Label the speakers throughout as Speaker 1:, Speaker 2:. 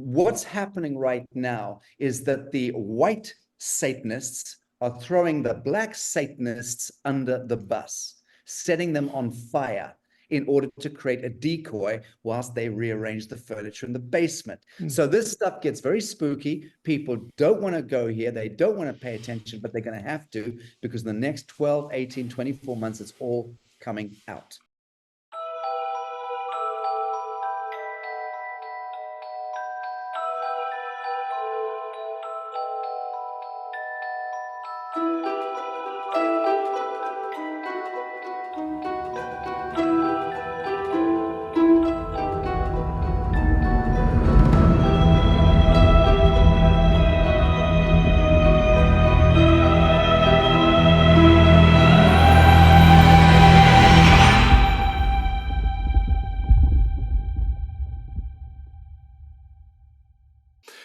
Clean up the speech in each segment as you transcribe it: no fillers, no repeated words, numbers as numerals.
Speaker 1: what's happening right now is that the white Satanists are throwing the black Satanists under the bus, setting them on fire in order to create a decoy whilst they rearrange the furniture in the basement. So this stuff gets very spooky. People don't want to go here. They don't want to pay attention, but they're going to have to, because in the next 12, 18, 24 months, it's all coming out.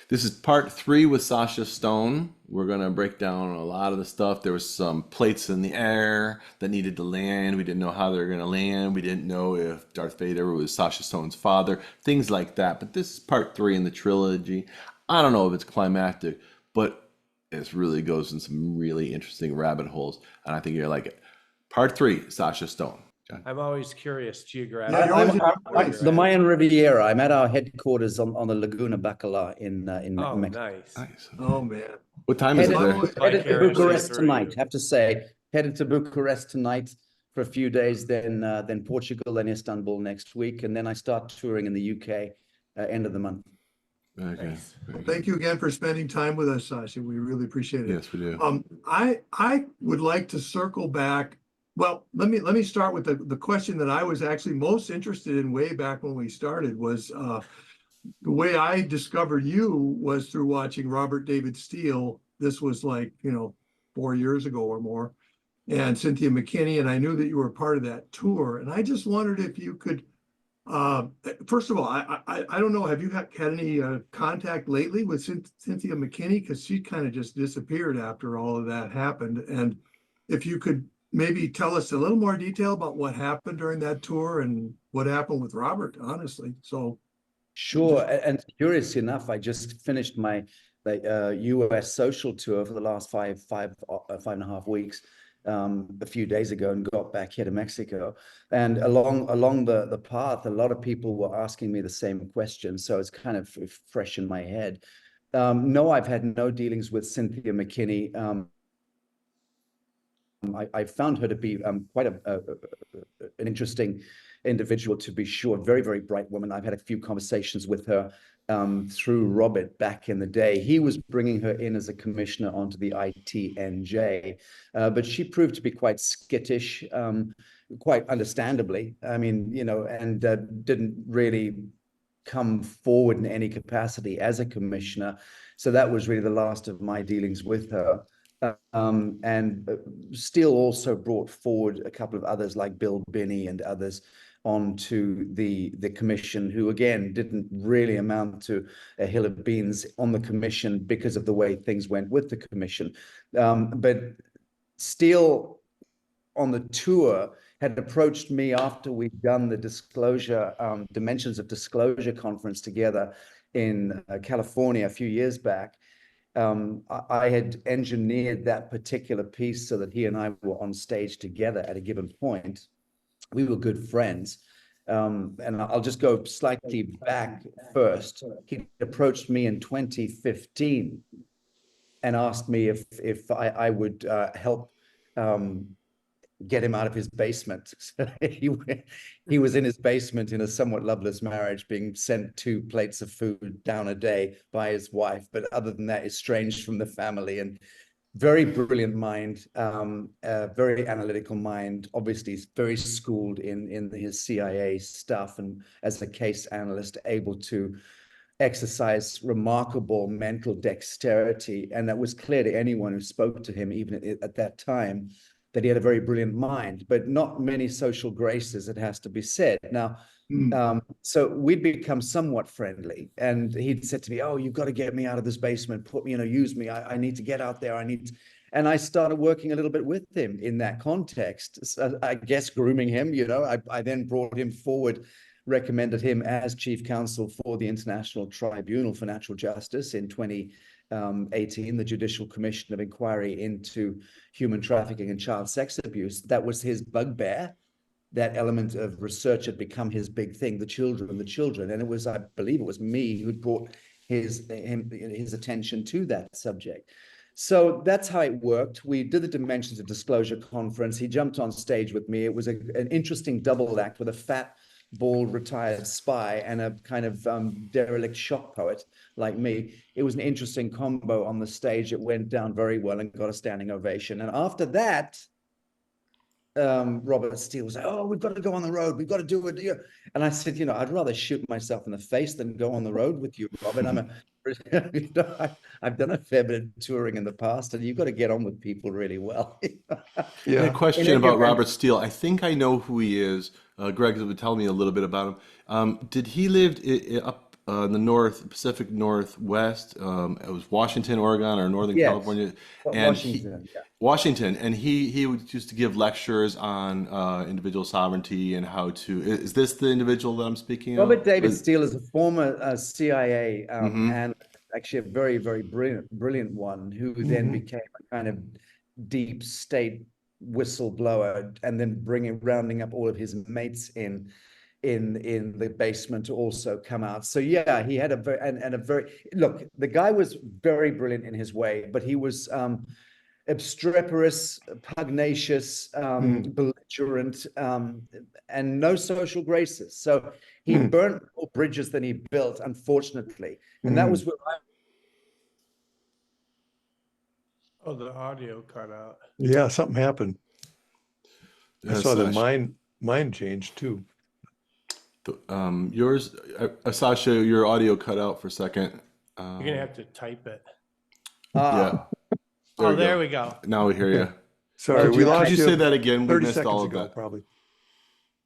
Speaker 2: This is part 3 with Sacha Stone. We're going to break down a lot of the stuff. There was some plates in the air that needed to land. We didn't know how they were going to land. We didn't know if Darth Vader was Sacha Stone's father, things like that. But this is part 3 in the trilogy. I don't know if it's climactic, but it really goes in some really interesting rabbit holes, and I think you're like it. Part 3, Sacha Stone.
Speaker 3: I'm always curious geographically.
Speaker 1: The Mayan Riviera. I'm at our headquarters on the Laguna Bacala in
Speaker 3: Oh,
Speaker 1: Mexico.
Speaker 3: nice.
Speaker 4: Oh, man.
Speaker 2: What time is it there?
Speaker 1: Headed to Bucharest tonight, have to say. Headed to Bucharest tonight for a few days, then Portugal, then Istanbul next week, and then I start touring in the UK end of the month.
Speaker 2: Okay.
Speaker 3: Nice.
Speaker 4: Well, thank you again for spending time with us, Sacha. We really appreciate it.
Speaker 2: Yes, we do.
Speaker 4: I would like to circle back. Well, let me start with the question that I was actually most interested in way back when we started was the way I discovered you was through watching Robert David Steele. This was like, 4 years ago or more, and Cynthia McKinney, and I knew that you were part of that tour. And I just wondered if you could, first of all, I don't know, have you had any contact lately with Cynthia McKinney? Because she kind of just disappeared after all of that happened. And if you could maybe tell us a little more detail about what happened during that tour and what happened with Robert, honestly. So
Speaker 1: sure. And curious enough, I just finished my US social tour for the last five and a half weeks a few days ago, and got back here to Mexico. And along the path, a lot of people were asking me the same question, so it's kind of fresh in my head. No, I've had no dealings with Cynthia McKinney. I found her to be quite an interesting individual, to be sure. Very, very bright woman. I've had a few conversations with her through Robert back in the day. He was bringing her in as a commissioner onto the ITNJ, but she proved to be quite skittish, quite understandably. I mean, and didn't really come forward in any capacity as a commissioner. So that was really the last of my dealings with her. And Steele also brought forward a couple of others like Bill Binney and others onto the commission, who again didn't really amount to a hill of beans on the commission because of the way things went with the commission. But Steele on the tour had approached me after we'd done the disclosure, Dimensions of Disclosure conference together in California a few years back. I had engineered that particular piece so that he and I were on stage together at a given point. We were good friends. And I'll just go slightly back first. He approached me in 2015 and asked me if I would help get him out of his basement. So he was in his basement in a somewhat loveless marriage, being sent 2 plates of food down a day by his wife. But other than that, estranged from the family. And very brilliant mind, very analytical mind. Obviously, he's very schooled in his CIA stuff, and as a case analyst, able to exercise remarkable mental dexterity. And that was clear to anyone who spoke to him, even at that time, that he had a very brilliant mind, but not many social graces, it has to be said. Now, so we'd become somewhat friendly, and he'd said to me, "Oh, you've got to get me out of this basement, put me, use me. I need to get out there. And I started working a little bit with him in that context. So I guess grooming him, I then brought him forward recommended him as chief counsel for the International Tribunal for Natural Justice in 2018, the Judicial Commission of Inquiry into Human Trafficking and Child Sex Abuse. That was his bugbear. That element of research had become his big thing, the children. And it was, I believe it was me who brought his attention to that subject. So that's how it worked. We did the Dimensions of Disclosure conference. He jumped on stage with me. It was an interesting double act with a fat, bald, retired spy and a kind of derelict shock poet like me. It was an interesting combo on the stage. It went down very well and got a standing ovation. And after that, Robert Steele was like, "Oh, we've got to go on the road. We've got to do it." And I said, I'd rather shoot myself in the face than go on the road with you, Robert. I've done a fair bit of touring in the past, and you've got to get on with people really well.
Speaker 2: Yeah. A question about Robert Steele. I think I know who he is. Greg would tell me a little bit about him. Did he live up in the Pacific Northwest? It was Washington, Oregon, or Northern California, and Washington, and he used to give lectures on individual sovereignty and how to. Is this the individual that I'm speaking of?
Speaker 1: Robert David Steele is a former CIA and actually a very, very brilliant one who then became a kind of deep state whistleblower, and then rounding up all of his mates in the basement to also come out. So yeah, he had a very look, the guy was very brilliant in his way, but he was obstreperous, pugnacious, belligerent, and no social graces. So he burnt more bridges than he built, unfortunately. And that was where
Speaker 3: Oh, the audio cut out.
Speaker 4: Yeah, something happened. I saw
Speaker 2: Sacha.
Speaker 4: that mine changed too.
Speaker 2: Yours, Sacha, your audio cut out for a second.
Speaker 3: You're gonna have to type it.
Speaker 2: Yeah.
Speaker 3: There we go.
Speaker 2: Now we hear you.
Speaker 4: Sorry, we lost
Speaker 2: Could you say that again? We
Speaker 4: 30
Speaker 2: missed
Speaker 4: seconds
Speaker 2: all of
Speaker 4: ago,
Speaker 2: that.
Speaker 4: probably.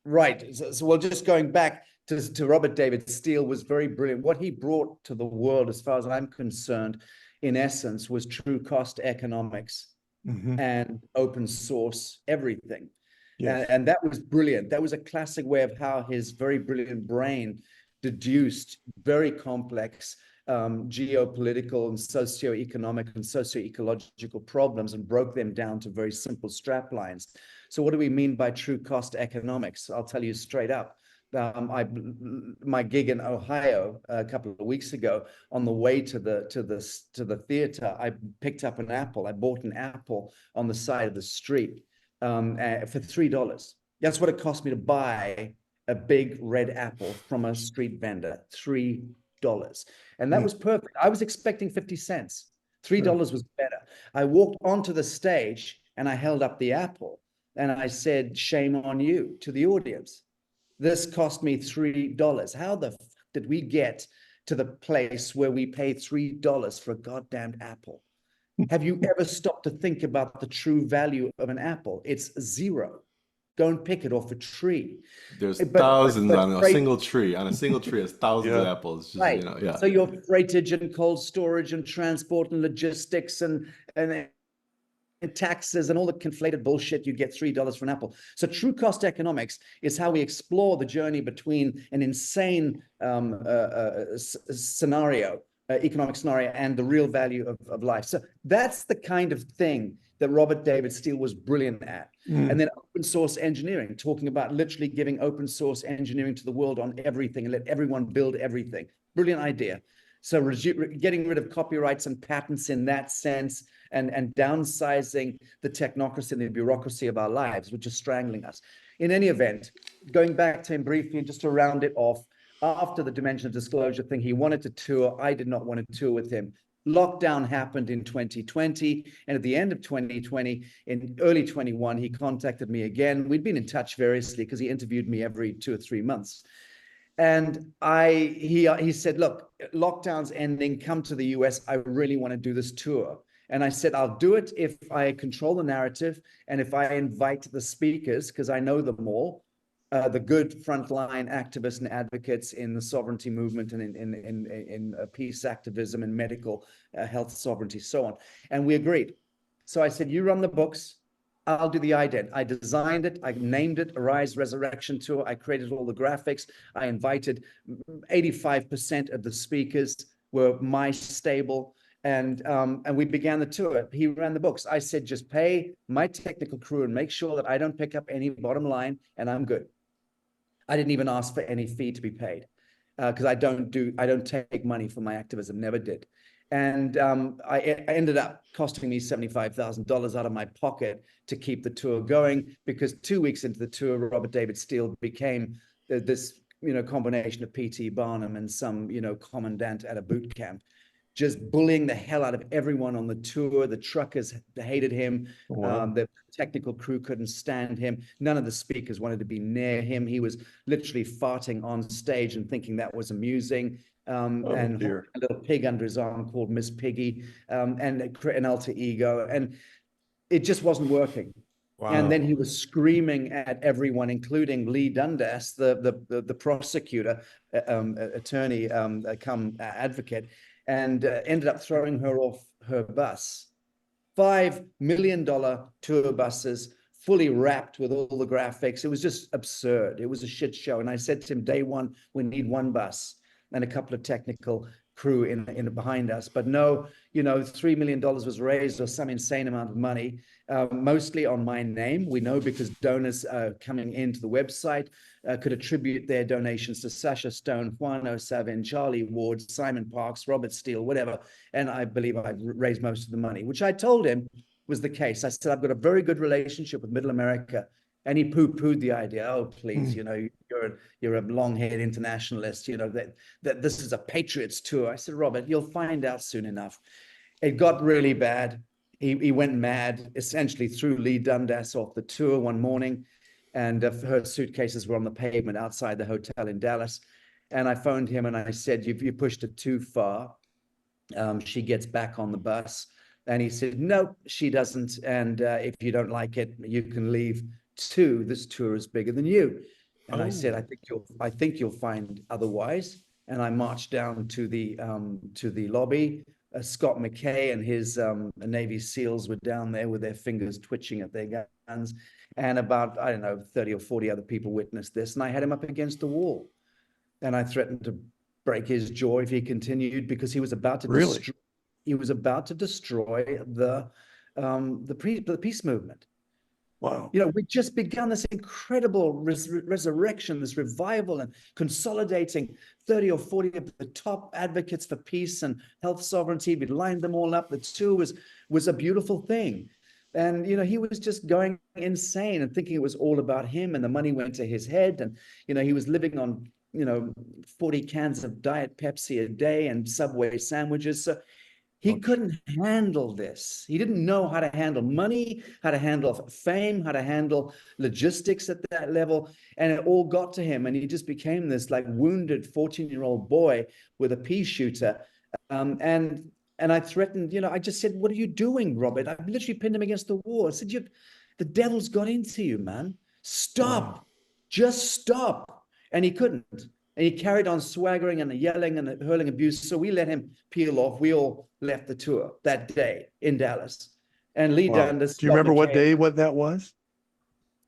Speaker 1: Right. So we're just going back to Robert David Steele was very brilliant. What he brought to the world, as far as I'm concerned, in essence, was true cost economics and open source everything.
Speaker 4: Yes.
Speaker 1: And that was brilliant. That was a classic way of how his very brilliant brain deduced very complex geopolitical and socioeconomic and socio-ecological problems and broke them down to very simple strap lines. So what do we mean by true cost economics? I'll tell you straight up. My gig in Ohio a couple of weeks ago, on the way to the theater, I picked up an apple. I bought an apple on the side of the street for $3. That's what it cost me to buy a big red apple from a street vendor. $3. And that was perfect. I was expecting 50 cents. $3 was better. I walked onto the stage and I held up the apple and I said, "Shame on you," to the audience. This cost me $3. How the f did we get to the place where we pay $3 for a goddamned apple? Have you ever stopped to think about the true value of an apple? It's zero. Go and pick it off a tree.
Speaker 2: There's thousands on a single tree. On a single tree, there's thousands of apples. Just,
Speaker 1: right. So your freightage and cold storage and transport and logistics and taxes and all the conflated bullshit, you get $3 for an apple. So true cost economics is how we explore the journey between an insane scenario, economic scenario, and the real value of life. So that's the kind of thing that Robert David Steele was brilliant at. And then open source engineering, talking about literally giving open source engineering to the world on everything and let everyone build everything. Brilliant idea. So getting rid of copyrights and patents in that sense, and downsizing the technocracy and the bureaucracy of our lives, which is strangling us. In any event, going back to him briefly, just to round it off, after the Dimension of Disclosure thing, he wanted to tour. I did not want to tour with him. Lockdown happened in 2020. And at the end of 2020, in early 21, he contacted me again. We'd been in touch variously because he interviewed me every 2 or 3 months. And he said, "Look, lockdown's ending, come to the US. I really want to do this tour." And I said, "I'll do it if I control the narrative and if I invite the speakers, because I know them all, the good frontline activists and advocates in the sovereignty movement and in peace activism and medical health sovereignty, so on." And we agreed. So I said, "You run the books. I'll do the ident. I designed it. I named it Arise Resurrection Tour. I created all the graphics. I invited 85% of the speakers were my stable. And we began the tour. He ran the books. I said, just pay my technical crew and make sure that I don't pick up any bottom line, and I'm good. I didn't even ask for any fee to be paid because I don't take money for my activism, never did. And I ended up costing me $75,000 out of my pocket to keep the tour going, because 2 weeks into the tour, Robert David Steele became this, combination of P.T. Barnum and some, commandant at a boot camp, just bullying the hell out of everyone on the tour. The truckers hated him.
Speaker 5: Wow.
Speaker 1: The technical crew couldn't stand him. None of the speakers wanted to be near him. He was literally farting on stage and thinking that was amusing. And
Speaker 5: dear.
Speaker 1: a little pig under his arm called Miss Piggy, and an alter ego. And it just wasn't working.
Speaker 3: Wow.
Speaker 1: And then he was screaming at everyone, including Lee Dundas, the prosecutor, attorney, advocate, and ended up throwing her off her bus. $5 million tour buses, fully wrapped with all the graphics. It was just absurd. It was a shit show. And I said to him, day one, we need one bus and a couple of technical crew in behind us. But no, $3 million was raised, or some insane amount of money, mostly on my name. We know because donors coming into the website could attribute their donations to Sacha Stone, Juan O'Savin, Charlie Ward, Simon Parks, Robert Steele, whatever. And I believe I've raised most of the money, which I told him was the case. I said, I've got a very good relationship with Middle America. And he poo-pooed the idea. Oh, please, you're a long-haired internationalist, that this is a Patriots tour. I said, Robert, you'll find out soon enough. It got really bad. He went mad, essentially threw Lee Dundas off the tour one morning, and her suitcases were on the pavement outside the hotel in Dallas. And I phoned him and I said, you pushed it too far. She gets back on the bus. And he said, no, she doesn't. And if you don't like it, you can leave too. This tour is bigger than you. And I said, I think you'll find otherwise. And I marched down to the lobby. Scott McKay and his Navy SEALs were down there with their fingers twitching at their guns. And about, 30 or 40 other people witnessed this. And I had him up against the wall. And I threatened to break his jaw if he continued, because he was about to destroy the peace movement.
Speaker 5: Wow.
Speaker 1: We'd just begun this incredible resurrection, this revival, and consolidating 30 or 40 of the top advocates for peace and health sovereignty. We'd lined them all up. The tour was a beautiful thing. And, he was just going insane and thinking it was all about him, and the money went to his head. And, he was living on, 40 cans of Diet Pepsi a day and Subway sandwiches. So he couldn't handle this. He didn't know how to handle money, how to handle fame, how to handle logistics at that level. And it all got to him. And he just became this wounded 14-year-old boy with a pea shooter. And I threatened, I just said, what are you doing, Robert? I literally pinned him against the wall. I said, the devil's got into you, man. Stop. Just stop. And he couldn't. And he carried on swaggering and yelling and hurling abuse. So we let him peel off. We all left the tour that day in Dallas. And Lee Dundas.
Speaker 5: Do you remember what that was?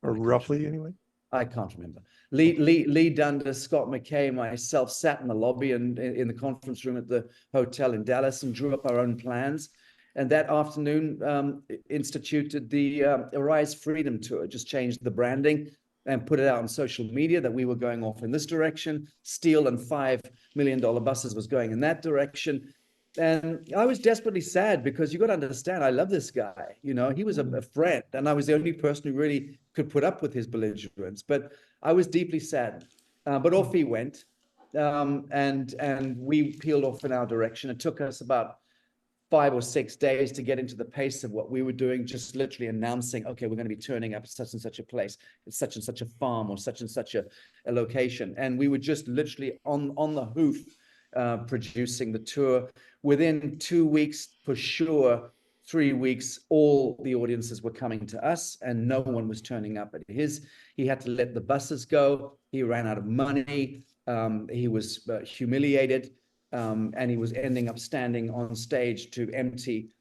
Speaker 5: Or roughly, anyway?
Speaker 1: I can't remember. Lee Dundas, Scott McKay, myself sat in the lobby and in the conference room at the hotel in Dallas and drew up our own plans. And that afternoon instituted the Arise Freedom Tour, just changed the branding and put it out on social media that we were going off in this direction. Steele and $5 million buses was going in that direction. And I was desperately sad, because you got to understand, I love this guy. He was a friend, and I was the only person who really could put up with his belligerence. But I was deeply sad. But off he went, and we peeled off in our direction. It took us about 5 or 6 days to get into the pace of what we were doing, just literally announcing, okay, we're going to be turning up at such and such a place, at such and such a farm, or such and such a location. And we were just literally on the hoof, producing the tour. Within 2 weeks, for sure, 3 weeks, all the audiences were coming to us, and no one was turning up at his. He had to let the buses go. He ran out of money. He was humiliated. And he was ending up standing on stage to empty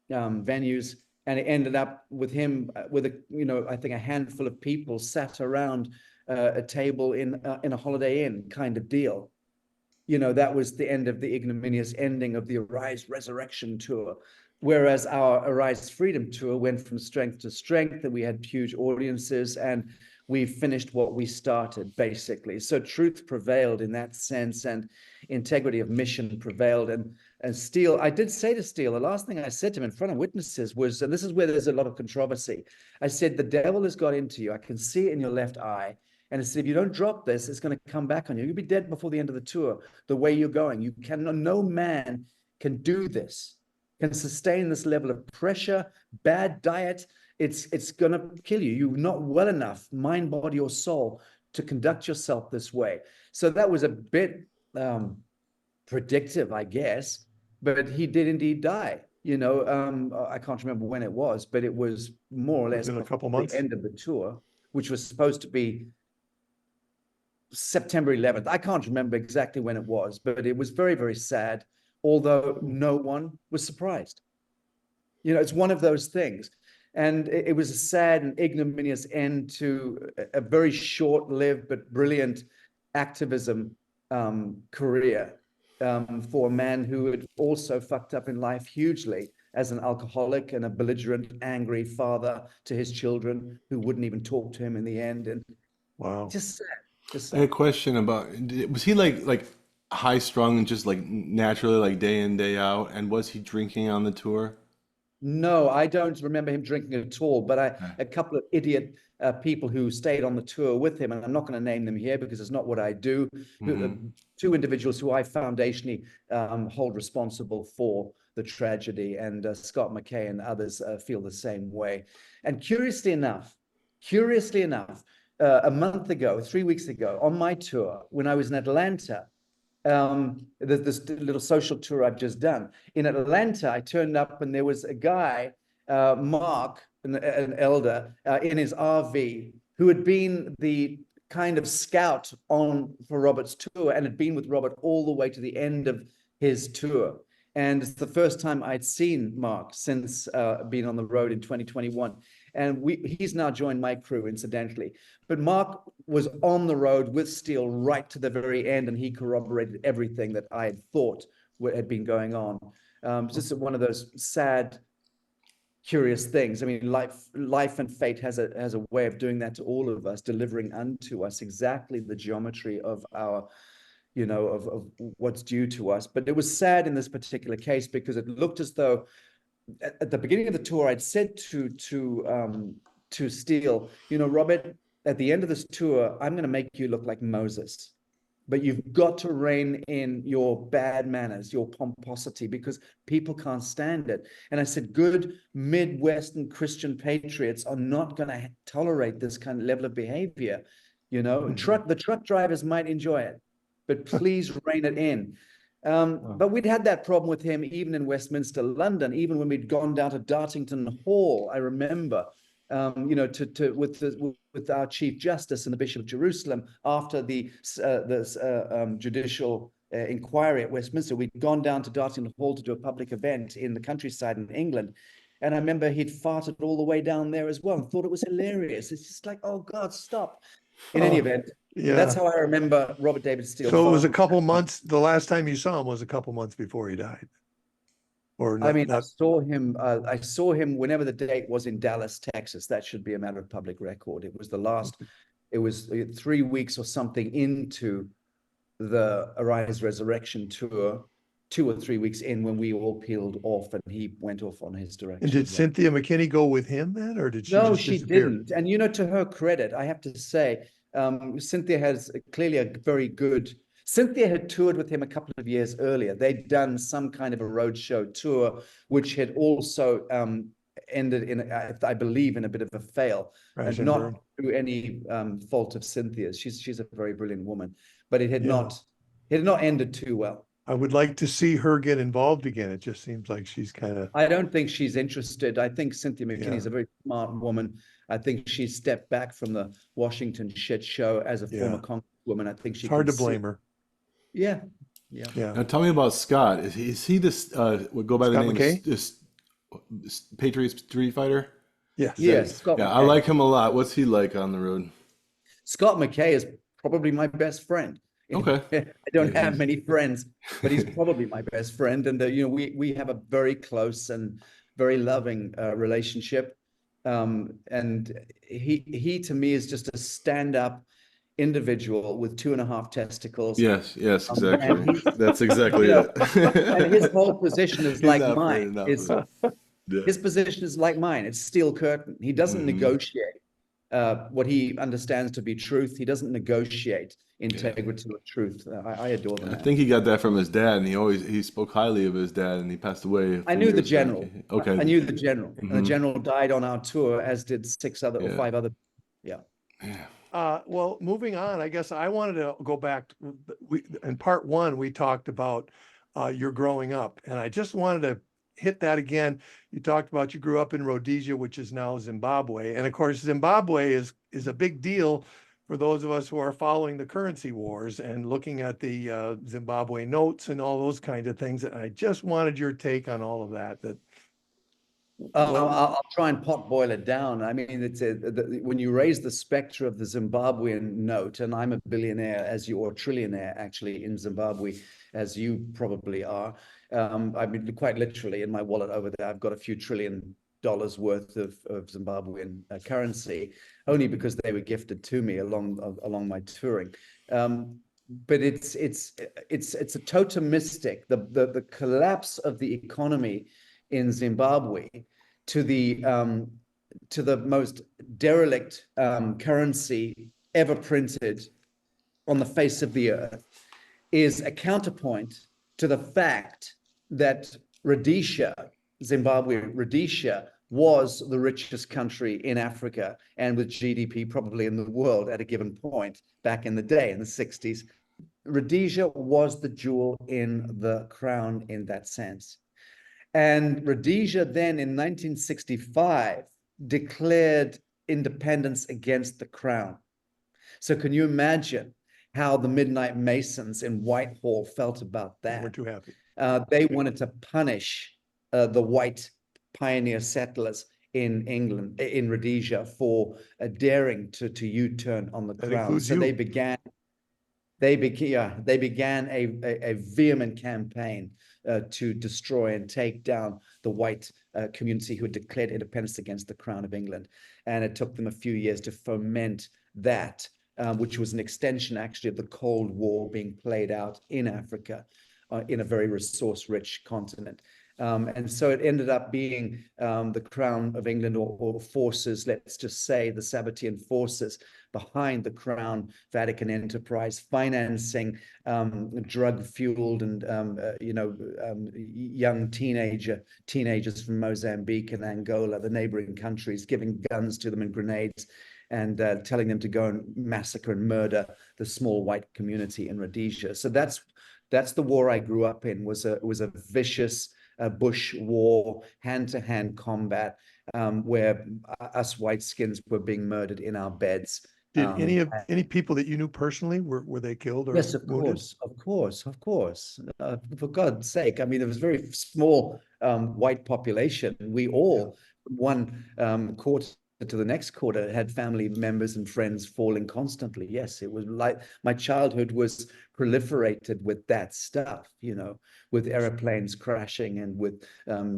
Speaker 1: venues. and it ended up with him with I think a handful of people sat around a table in a Holiday Inn kind of deal. That was the end of the ignominious ending of the Arise Resurrection tour. Whereas our Arise Freedom tour went from strength to strength, and we had huge audiences, and we finished what we started, basically. So truth prevailed in that sense, and integrity of mission prevailed. And Steele, I did say to Steele, the last thing I said to him in front of witnesses was, and this is where there's a lot of controversy, I said, the devil has got into you. I can see it in your left eye. And I said, if you don't drop this, it's going to come back on you. You'll be dead before the end of the tour, the way you're going. No man can do this, can sustain this level of pressure, bad diet. It's going to kill you. You're not well enough, mind, body, or soul, to conduct yourself this way. So that was a bit predictive, I guess, but he did indeed die. I can't remember when it was, but it was more or less
Speaker 5: in a couple months,
Speaker 1: the end of the tour, which was supposed to be September 11th. I can't remember exactly when it was, but it was very, very sad, although no one was surprised. It's one of those things. And it was a sad and ignominious end to a very short-lived but brilliant activism career for a man who had also fucked up in life hugely as an alcoholic and a belligerent, angry father to his children who wouldn't even talk to him in the end. And
Speaker 5: wow,
Speaker 1: just sad.
Speaker 2: I had a question about, was he like high strung and just like naturally like day in, day out? And was he drinking on the tour?
Speaker 1: No, I don't remember him drinking at all, but a couple of idiot people who stayed on the tour with him, and I'm not going to name them here because it's not what I do, two individuals who I foundationally hold responsible for the tragedy, and Scott McKay and others feel the same way. And curiously enough, a month ago, 3 weeks ago, on my tour, when I was in Atlanta, this little social tour I've just done. In Atlanta, I turned up and there was a guy, Mark, an elder, in his RV, who had been the kind of scout for Robert's tour and had been with Robert all the way to the end of his tour. And it's the first time I'd seen Mark since being on the road in 2021. And he's now joined my crew, incidentally. But Mark was on the road with Steele right to the very end, and he corroborated everything that I had thought had been going on. Just one of those sad, curious things. I mean, life and fate has a way of doing that to all of us, delivering unto us exactly the geometry of our, of what's due to us. But it was sad in this particular case because it looked as though at the beginning of the tour, I'd said to Steele, Robert, at the end of this tour, I'm going to make you look like Moses, but you've got to rein in your bad manners, your pomposity, because people can't stand it. And I said, good Midwestern Christian patriots are not going to tolerate this kind of level of behavior. The truck drivers might enjoy it, but please rein it in. But we'd had that problem with him even in Westminster, London, even when we'd gone down to Dartington Hall, I remember, with our Chief Justice and the Bishop of Jerusalem after the judicial inquiry at Westminster. We'd gone down to Dartington Hall to do a public event in the countryside in England. And I remember he'd farted all the way down there as well and thought it was hilarious. It's just like, oh God, stop. In any event, that's how I remember Robert David Steele.
Speaker 5: So it was a couple months. The last time you saw him was a couple months before he died. Or not,
Speaker 1: I saw him. I saw him whenever the date was in Dallas, Texas. That should be a matter of public record. It was the last. It was 3 weeks or something into the Arise Resurrection tour. 2 or 3 weeks in when we all peeled off and he went off on his direction.
Speaker 5: And did Cynthia McKinney go with him then, or did she?
Speaker 1: No,
Speaker 5: just
Speaker 1: she
Speaker 5: disappear?
Speaker 1: didn't. And to her credit, I have to say, Cynthia has clearly a very good. Cynthia had toured with him a couple of years earlier. They'd done some kind of a roadshow tour, which had also ended in, I believe, in a bit of a fail, and not through any fault of Cynthia's. She's a very brilliant woman, but it had not ended too well.
Speaker 5: I would like to see her get involved again. It just seems like she's kind of.
Speaker 1: I don't think she's interested. I think Cynthia McKinney is a very smart woman. I think she stepped back from the Washington shit show as a former congresswoman. I think
Speaker 5: it's hard to blame her.
Speaker 1: Yeah.
Speaker 2: Now tell me about Scott. Is he this? Would go by the name? Patriot Street Fighter.
Speaker 5: Yes.
Speaker 1: Yes, Scott
Speaker 2: Yeah, I
Speaker 1: McKay.
Speaker 2: like him a lot. What's he like on the road?
Speaker 1: Scott McKay is probably my best friend.
Speaker 2: Okay.
Speaker 1: I don't
Speaker 2: Yeah,
Speaker 1: have many friends, but he's probably my best friend. And we have a very close and very loving relationship. And he to me is just a stand-up individual with 2.5 testicles.
Speaker 2: Yes, exactly.
Speaker 1: And
Speaker 2: That's exactly it.
Speaker 1: and his whole position is
Speaker 2: He's
Speaker 1: like
Speaker 2: not afraid
Speaker 1: mine.
Speaker 2: enough of it.
Speaker 1: His position is like mine. It's steel curtain. He doesn't
Speaker 2: Mhm.
Speaker 1: negotiate what he understands to be truth. He doesn't negotiate integrity or truth. I adore the
Speaker 2: I
Speaker 1: man.
Speaker 2: think he got that from his dad, and he spoke highly of his dad, and he passed away.
Speaker 1: I knew the general.
Speaker 2: Okay.
Speaker 1: I knew the general. And the
Speaker 2: Mhm.
Speaker 1: general died on our tour, as did 6 other or
Speaker 2: Yeah.
Speaker 1: 5 other. Yeah.
Speaker 2: Yeah.
Speaker 5: Well, moving on, I guess I wanted to go back. In part 1, we talked about your growing up, and I just wanted to hit that again. You talked about you grew up in Rhodesia, which is now Zimbabwe. And of course, Zimbabwe is a big deal for those of us who are following the currency wars and looking at the Zimbabwe notes and all those kinds of things. And I just wanted your take on all of that.
Speaker 1: I'll try and pot boil it down. I mean, when you raise the specter of the Zimbabwean note, and I'm a billionaire or trillionaire actually in Zimbabwe, as you probably are. I mean, quite literally in my wallet over there, I've got a few $1 trillion worth of Zimbabwean currency, only because they were gifted to me along my touring. But it's a totemistic. The collapse of the economy in Zimbabwe to the most derelict currency ever printed on the face of the earth is a counterpoint to the fact that Rhodesia was the richest country in Africa and with GDP probably in the world at a given point back in the day, in the 60s. Rhodesia was the jewel in the crown in that sense. And Rhodesia then in 1965 declared independence against the crown. So can you imagine how the Midnight Masons in Whitehall felt about that?
Speaker 5: We're too happy.
Speaker 1: They wanted to punish the white pioneer settlers in England, in Rhodesia, for daring to U-turn on the crown. So they began a vehement campaign to destroy and take down the white community who had declared independence against the Crown of England. And it took them a few years to foment that, which was an extension actually of the Cold War being played out in Africa, in a very resource-rich continent. And so it ended up being the Crown of England or forces, let's just say the Sabbatean forces behind the Crown Vatican enterprise, financing drug-fueled and young teenagers from Mozambique and Angola, the neighboring countries, giving guns to them and grenades, and telling them to go and massacre and murder the small white community in Rhodesia. So that's the war I grew up in. Was a vicious bush war, hand-to-hand combat, where us whiteskins were being murdered in our beds.
Speaker 5: Did any people that you knew personally were they killed or
Speaker 1: yes, of
Speaker 5: wounded?
Speaker 1: course. For God's sake, I mean, there was a very small white population. We all, one quarter to the next quarter, had family members and friends falling constantly. Yes, it was like my childhood was proliferated with that stuff, with airplanes crashing and with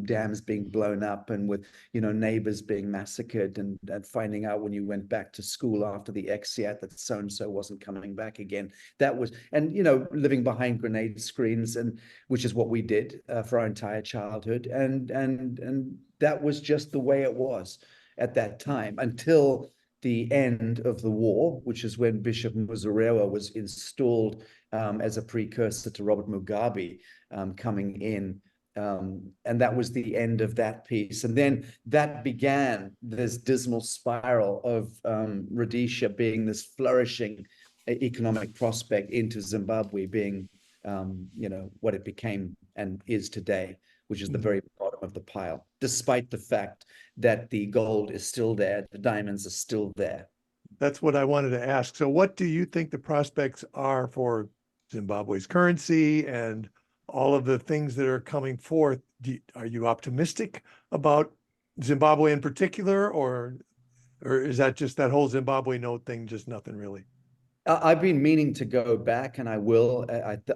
Speaker 1: dams being blown up and with, neighbors being massacred and finding out when you went back to school after the exeat that so-and-so wasn't coming back again. That was, and, living behind grenade screens, and which is what we did for our entire childhood. And that was just the way it was at that time, until the end of the war, which is when Bishop Muzorewa was installed as a precursor to Robert Mugabe coming in. And that was the end of that piece. And then that began this dismal spiral of Rhodesia being this flourishing economic prospect into Zimbabwe being, what it became and is today, which is the very bottom of the pile, despite the fact that the gold is still there, the diamonds are still there.
Speaker 5: That's what I wanted to ask. So what do you think the prospects are for Zimbabwe's currency and all of the things that are coming forth, are you optimistic about Zimbabwe in particular, or is that just that whole Zimbabwe note thing, just nothing really?
Speaker 1: I've been meaning to go back, and I will.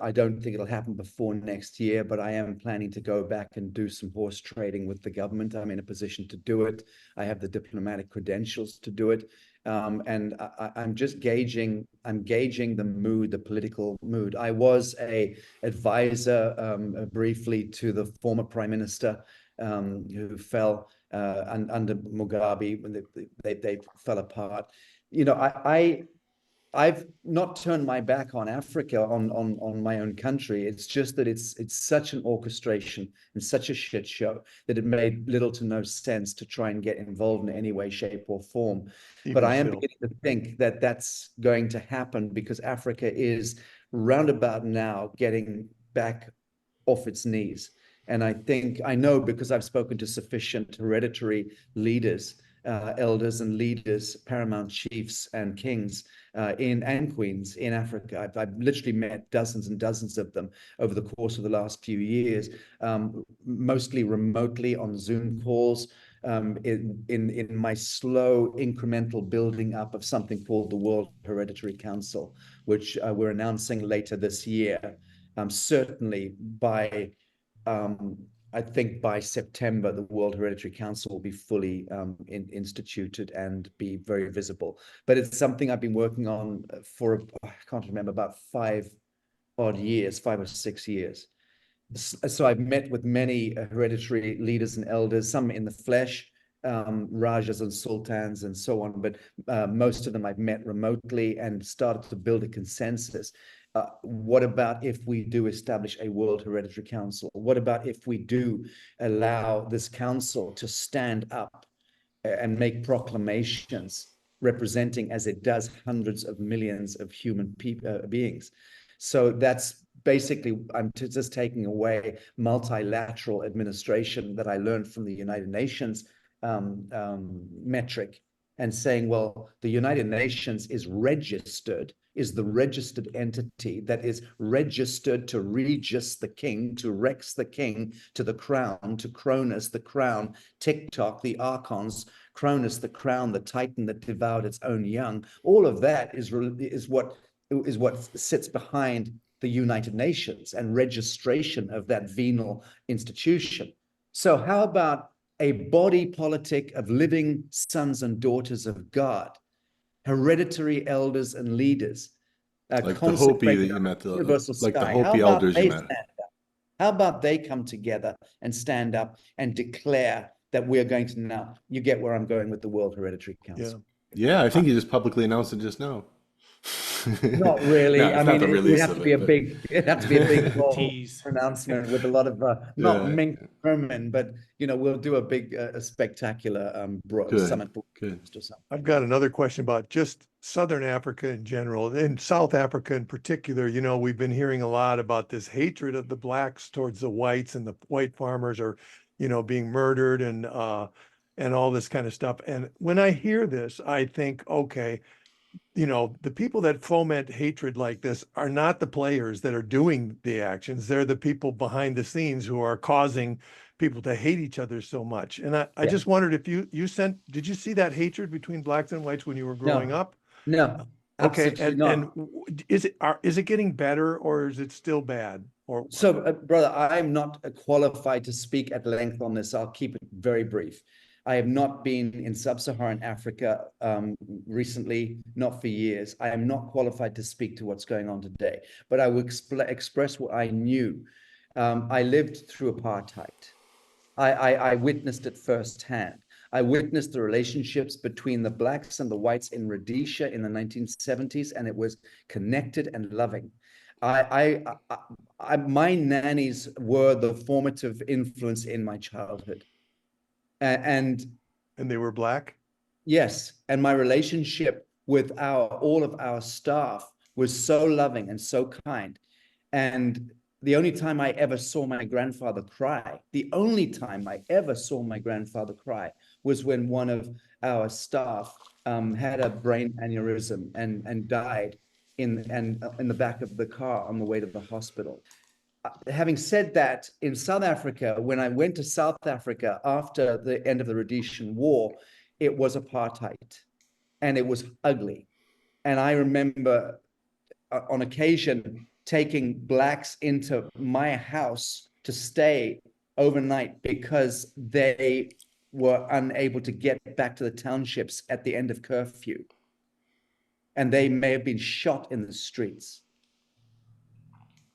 Speaker 1: I don't think it'll happen before next year, but I am planning to go back and do some horse trading with the government. I'm in a position to do it. I have the diplomatic credentials to do it. And I'm just gauging the mood, the political mood. I was a advisor briefly to the former prime minister who fell under Mugabe when they fell apart. You know, I've not turned my back on Africa, on my own country. It's just that it's such an orchestration and such a shit show that it made little to no sense to try and get involved in any way, shape, or form. But I am beginning to think that that's going to happen because Africa is roundabout now getting back off its knees. And I know because I've spoken to sufficient hereditary leaders, elders and leaders, paramount chiefs and kings and queens in Africa. I've literally met dozens and dozens of them over the course of the last few years, mostly remotely on Zoom calls, in my slow incremental building up of something called the World Hereditary Council, which we're announcing later this year. Certainly by I think by September, the World Hereditary Council will be fully instituted and be very visible. But it's something I've been working on for, I can't remember, about 5 or 6 years. So I've met with many hereditary leaders and elders, some in the flesh, Rajas and Sultans and so on, but most of them I've met remotely and started to build a consensus. What about if we do establish a World Hereditary Council? What about if we do allow this council to stand up and make proclamations representing, as it does, hundreds of millions of human beings? So that's basically, I'm just taking away multilateral administration that I learned from the United Nations metric and saying, well, the United Nations is the registered entity that is registered to regis the king, to rex the king, to the crown, to Cronus the crown, TikTok, the archons, Cronus the crown, the titan that devoured its own young. All of that is what sits behind the United Nations and registration of that venal institution. So how about a body politic of living sons and daughters of God, hereditary elders and leaders,
Speaker 2: like the Hopi that you met, like the Hopi elders you met.
Speaker 1: How about they come together and stand up and declare that we're going to now? You get where I'm going with the World Hereditary Council.
Speaker 2: Yeah, I think you just publicly announced it just now.
Speaker 1: Not really.
Speaker 2: No,
Speaker 1: I mean, it'd have to be a big announcement with a lot of not mink vermin, but we'll do a big, spectacular summit.
Speaker 2: Good.
Speaker 5: I've got another question about just Southern Africa in general, and South Africa in particular. We've been hearing a lot about this hatred of the blacks towards the whites, and the white farmers are, being murdered and all this kind of stuff. And when I hear this, I think, okay, the people that foment hatred like this are not the players that are doing the actions. They're the people behind the scenes who are causing people to hate each other so much. And I just wondered if did you see that hatred between blacks and whites when you were growing up?
Speaker 1: No.
Speaker 5: Okay. And is it getting better, or is it still bad?
Speaker 1: So, brother, I'm not qualified to speak at length on this. I'll keep it very brief. I have not been in sub-Saharan Africa recently, not for years. I am not qualified to speak to what's going on today, but I will express what I knew. I lived through apartheid. I witnessed it firsthand. I witnessed the relationships between the blacks and the whites in Rhodesia in the 1970s, and it was connected and loving. My nannies were the formative influence in my childhood. And
Speaker 5: they were black?
Speaker 1: Yes. And my relationship with all of our staff was so loving and so kind. And the only time I ever saw my grandfather cry, was when one of our staff had a brain aneurysm and died in the back of the car on the way to the hospital. having said that, in South Africa, when I went to South Africa after the end of the Rhodesian War, it was apartheid, and it was ugly. And I remember on occasion taking blacks into my house to stay overnight because they were unable to get back to the townships at the end of curfew. And they may have been shot in the streets.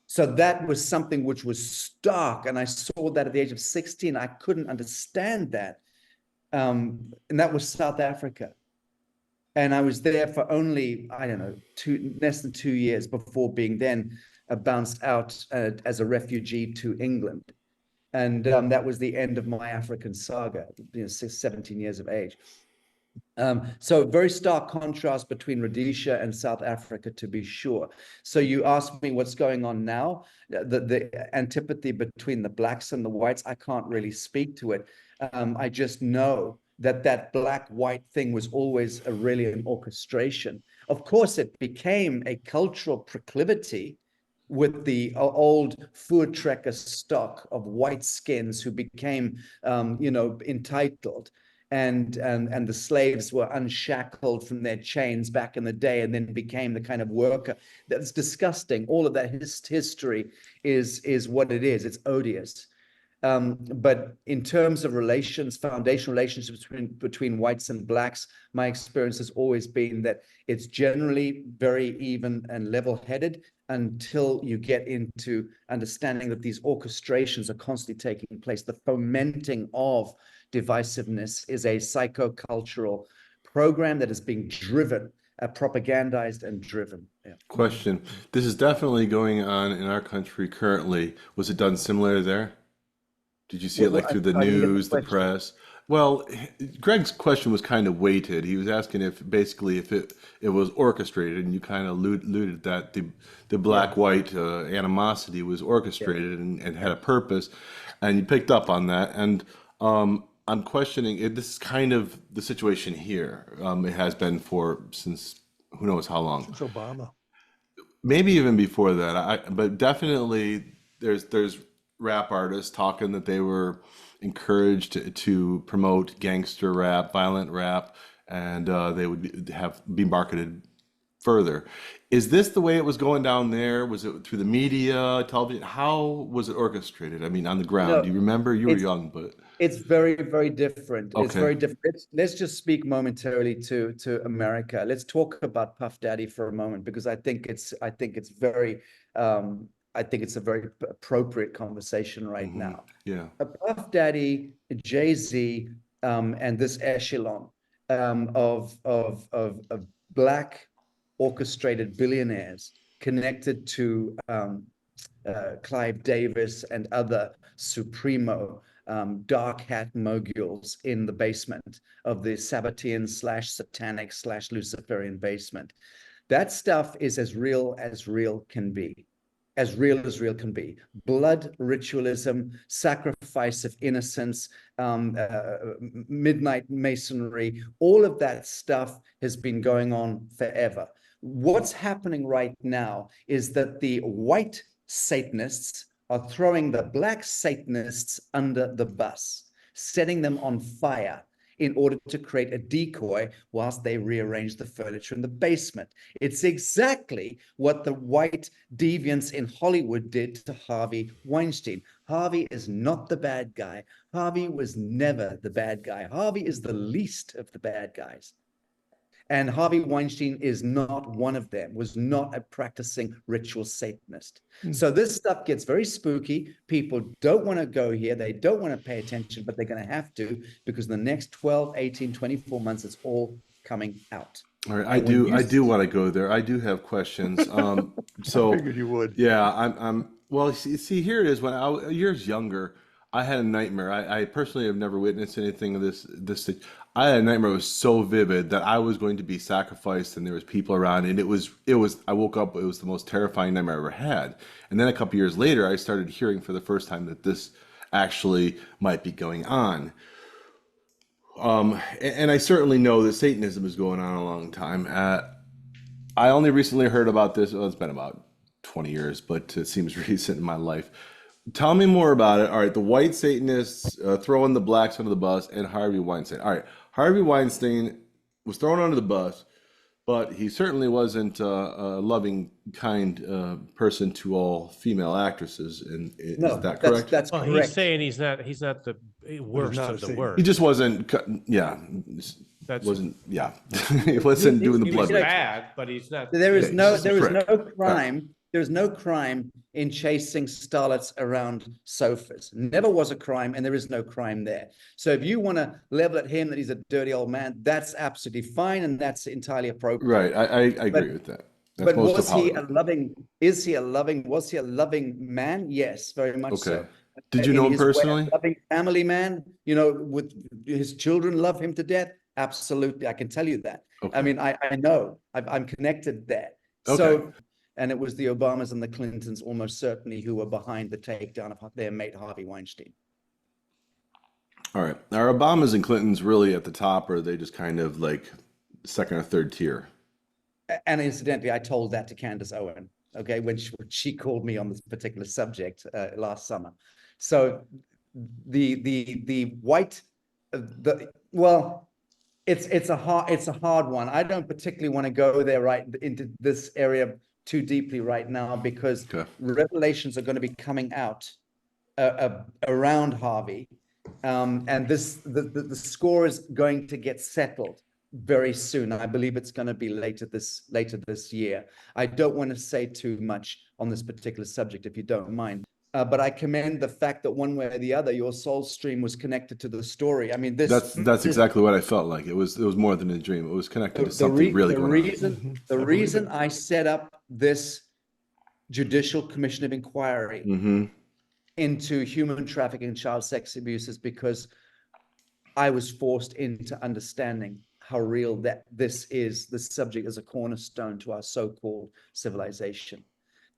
Speaker 1: So that was something which was stark. And I saw that at the age of 16. I couldn't understand that. And that was South Africa. And I was there for only, I don't know, less than 2 years before being then bounced out as a refugee to England. And that was the end of my African saga, 17 years of age. So very stark contrast between Rhodesia and South Africa, to be sure. So you asked me what's going on now, the antipathy between the blacks and the whites. I can't really speak to it. I just know that black-white thing was always really an orchestration. Of course, it became a cultural proclivity with the old Voortrekker stock of white skins who became, entitled. And the slaves were unshackled from their chains back in the day and then became the kind of worker. That's disgusting. All of that history is what it is. It's odious. But in terms of relations, foundational relationships between whites and blacks, my experience has always been that it's generally very even and level-headed until you get into understanding that these orchestrations are constantly taking place. The fomenting of divisiveness is a psychocultural program that is being driven, propagandized and driven. Yeah.
Speaker 2: Question. This is definitely going on in our country currently. Was it done similar there? Did you see it like through the news, the press? Well, Greg's question was kind of weighted. He was asking if it was orchestrated, and you kind of alluded that the black-white animosity was orchestrated and had a purpose, and you picked up on that. And I'm questioning, this is kind of the situation here. It has been since who knows how long.
Speaker 5: Since Obama.
Speaker 2: Maybe even before that. But definitely there's rap artists talking that they were encouraged to promote gangster rap, violent rap, and they would be marketed further. Is this the way it was going down there? Was it through the media, television? How was it orchestrated? I mean, on the ground.
Speaker 1: No,
Speaker 2: do you remember? You were young, but
Speaker 1: it's very, very different.
Speaker 2: Okay.
Speaker 1: It's very different. Let's just speak momentarily to America. Let's talk about Puff Daddy for a moment, because I think it's very a very appropriate conversation right now.
Speaker 2: Yeah.
Speaker 1: Puff Daddy, Jay-Z, and this echelon of black orchestrated billionaires connected to Clive Davis and other supremo dark hat moguls in the basement of the Sabbatean / satanic / Luciferian basement. That stuff is as real can be. As real can be. Blood ritualism, sacrifice of innocence, midnight masonry, all of that stuff has been going on forever. What's happening right now is that the white Satanists are throwing the black Satanists under the bus, setting them on fire in order to create a decoy whilst they rearrange the furniture in the basement. It's exactly what the white deviants in Hollywood did to Harvey Weinstein. Harvey is not the bad guy. Harvey was never the bad guy. Harvey is the least of the bad guys. And Harvey Weinstein is not one of them, was not a practicing ritual Satanist. So this stuff gets very spooky. People don't want to go here. They don't want to pay attention, but they're going to have to, because in the next 12, 18, 24 months, it's all coming out.
Speaker 2: All right, I do want to go there. I do have questions. So
Speaker 5: I figured you would.
Speaker 2: Yeah, well, see, here it is. When I was years younger, I had a nightmare. I personally have never witnessed anything of this thing. I had a nightmare that was so vivid that I was going to be sacrificed and there was people around, and it was I woke up, it was the most terrifying nightmare I ever had. And then a couple years later, I started hearing for the first time that this actually might be going on. And I certainly know that Satanism is going on a long time. I only recently heard about this. Well, it's been about 20 years, but it seems recent in my life. Tell me more about it. All right, the white Satanists throwing the blacks under the bus, and Harvey Weinstein. All right, Harvey Weinstein was thrown under the bus, but he certainly wasn't a loving, kind person to all female actresses. And
Speaker 1: No,
Speaker 2: is that correct?
Speaker 1: That's
Speaker 3: Well,
Speaker 1: correct.
Speaker 3: he's saying he's not the worst
Speaker 5: not
Speaker 3: of
Speaker 5: a
Speaker 3: the
Speaker 5: Satanist.
Speaker 3: worst.
Speaker 2: He just wasn't. Yeah,
Speaker 3: That's
Speaker 2: wasn't. Yeah, he wasn't doing the
Speaker 3: he
Speaker 2: blood.
Speaker 3: was
Speaker 1: You know,
Speaker 3: bad, but he's not.
Speaker 1: There is no
Speaker 2: prick.
Speaker 1: crime. There is no crime in chasing starlets around sofas. Never was a crime, and there is no crime there. So if you want to level at him that he's a dirty old man, that's absolutely fine, and that's entirely appropriate.
Speaker 2: Right, I agree with that. That's
Speaker 1: But
Speaker 2: most
Speaker 1: was
Speaker 2: of
Speaker 1: he a
Speaker 2: Hollywood.
Speaker 1: loving? Was he a loving man? Yes, very much so.
Speaker 2: Okay. Did you
Speaker 1: In
Speaker 2: know him
Speaker 1: his way, a
Speaker 2: personally?
Speaker 1: loving family man, you know, with his children love him to death. Absolutely, I can tell you that.
Speaker 2: Okay.
Speaker 1: I mean, I know I'm connected there.
Speaker 2: Okay.
Speaker 1: So, and it was the Obamas and the Clintons almost certainly who were behind the takedown of their mate Harvey Weinstein.
Speaker 2: All right. Are Obamas and Clintons really at the top, or are they just kind of like second or third tier?
Speaker 1: And incidentally, I told that to Candace Owen, okay, when she called me on this particular subject last summer. So the white, well, it's a hard one. I don't particularly want to go there right into this area too deeply right now, because revelations are going to be coming out around Harvey, and the score is going to get settled very soon. I believe it's going to be later this year. I don't want to say too much on this particular subject, if you don't mind. But I commend the fact that one way or the other, your soul stream was connected to the story. I mean,
Speaker 2: That's exactly what I felt like. It was more than a dream. It was connected to something really going on.
Speaker 1: The reason I set up this Judicial Commission of Inquiry into human trafficking and child sex abuse is because I was forced into understanding how real that this subject is a cornerstone to our so-called civilization.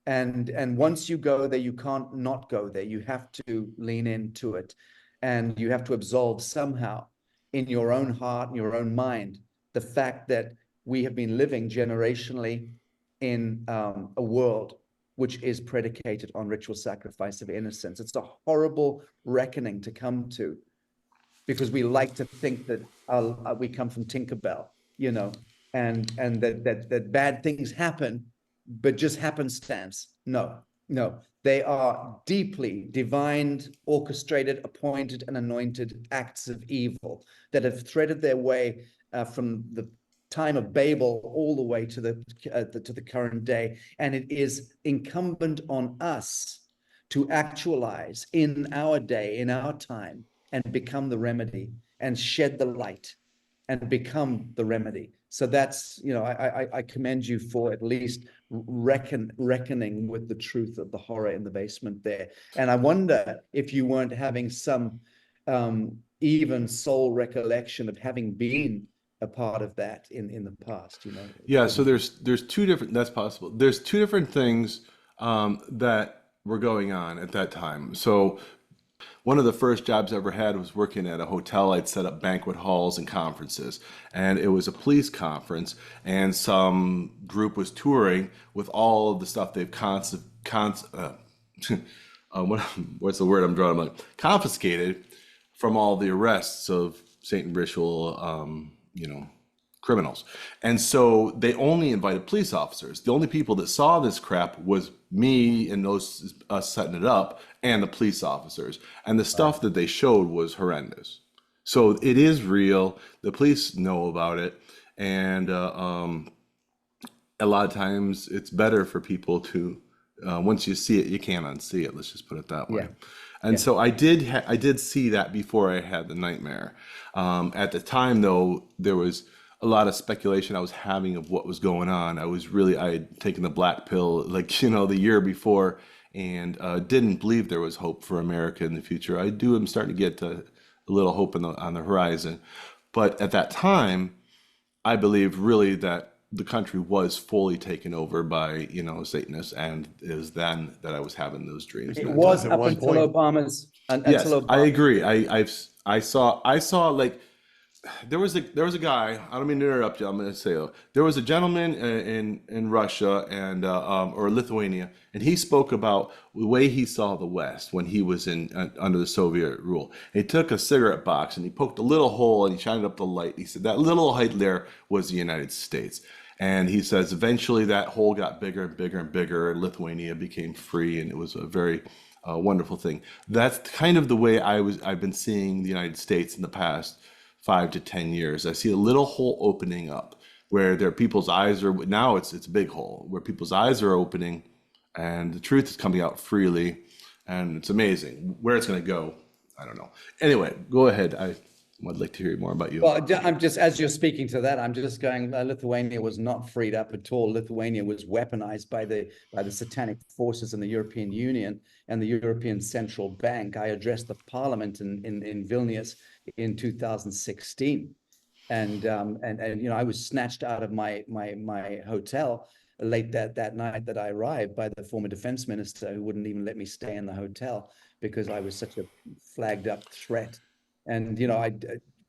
Speaker 1: And once you go there, you can't not go there. You have to lean into it, and you have to absolve somehow in your own heart, in your own mind, the fact that we have been living generationally in a world which is predicated on ritual sacrifice of innocence. It's a horrible reckoning to come to, because we like to think that we come from Tinkerbell, you know, and that bad things happen, but just happenstance. No, they are deeply divine, orchestrated, appointed, and anointed acts of evil that have threaded their way from the time of Babel all the way to the current day. And it is incumbent on us to actualize in our day, in our time, and become the remedy, and shed the light and become the remedy. So that's, you know, I commend you for at least reckoning with the truth of the horror in the basement there. And I wonder if you weren't having some even soul recollection of having been a part of that in the past, you know.
Speaker 2: Yeah, so there's two different, that's possible. There's two different things that were going on at that time. So one of the first jobs I ever had was working at a hotel. I'd set up banquet halls and conferences, and it was a police conference, and some group was touring with all of the stuff they've what's the word I'm drawing? Like confiscated from all the arrests of Satan ritual, criminals. And so they only invited police officers. The only people that saw this crap was me and us setting it up, and the police officers. And the stuff that they showed was horrendous. So it is real. The police know about it. And a lot of times it's better for people to, once you see it, you can't unsee it. Let's just put it that way.
Speaker 1: Yeah.
Speaker 2: And so I did see that before I had the nightmare. At the time, though, there was a lot of speculation I was having of what was going on. I had taken the black pill, the year before, and didn't believe there was hope for America in the future. I'm starting to get a little hope on the horizon. But at that time, I believed really that the country was fully taken over by, Satanists, and it was then that I was having those dreams.
Speaker 1: It was
Speaker 5: At
Speaker 1: up
Speaker 5: one
Speaker 1: until
Speaker 5: point.
Speaker 1: Obama's.
Speaker 2: Yes, I agree. I saw like there was a guy. I don't mean to interrupt you. I'm going to say there was a gentleman in Russia and or Lithuania, and he spoke about the way he saw the West when he was in under the Soviet rule. He took a cigarette box and he poked a little hole and he shined up the light. He said that little height there was the United States. And he says eventually that hole got bigger and bigger and bigger, and Lithuania became free, and it was a very wonderful thing. That's kind of the way I've been seeing the United States in the past 5 to 10 years. I see a little hole opening up where people's eyes are, now it's a big hole where people's eyes are opening and the truth is coming out freely, and it's amazing. Where it's going to go, I don't know. Anyway, go ahead. I'd like to hear more about you.
Speaker 1: Well, I'm just, as you're speaking to that, I'm just going, Lithuania was not freed up at all. Lithuania was weaponized by the satanic forces in the European Union and the European Central Bank. I addressed the parliament in Vilnius in 2016. And you know, I was snatched out of my hotel late that night that I arrived by the former defense minister, who wouldn't even let me stay in the hotel because I was such a flagged up threat. And, you know,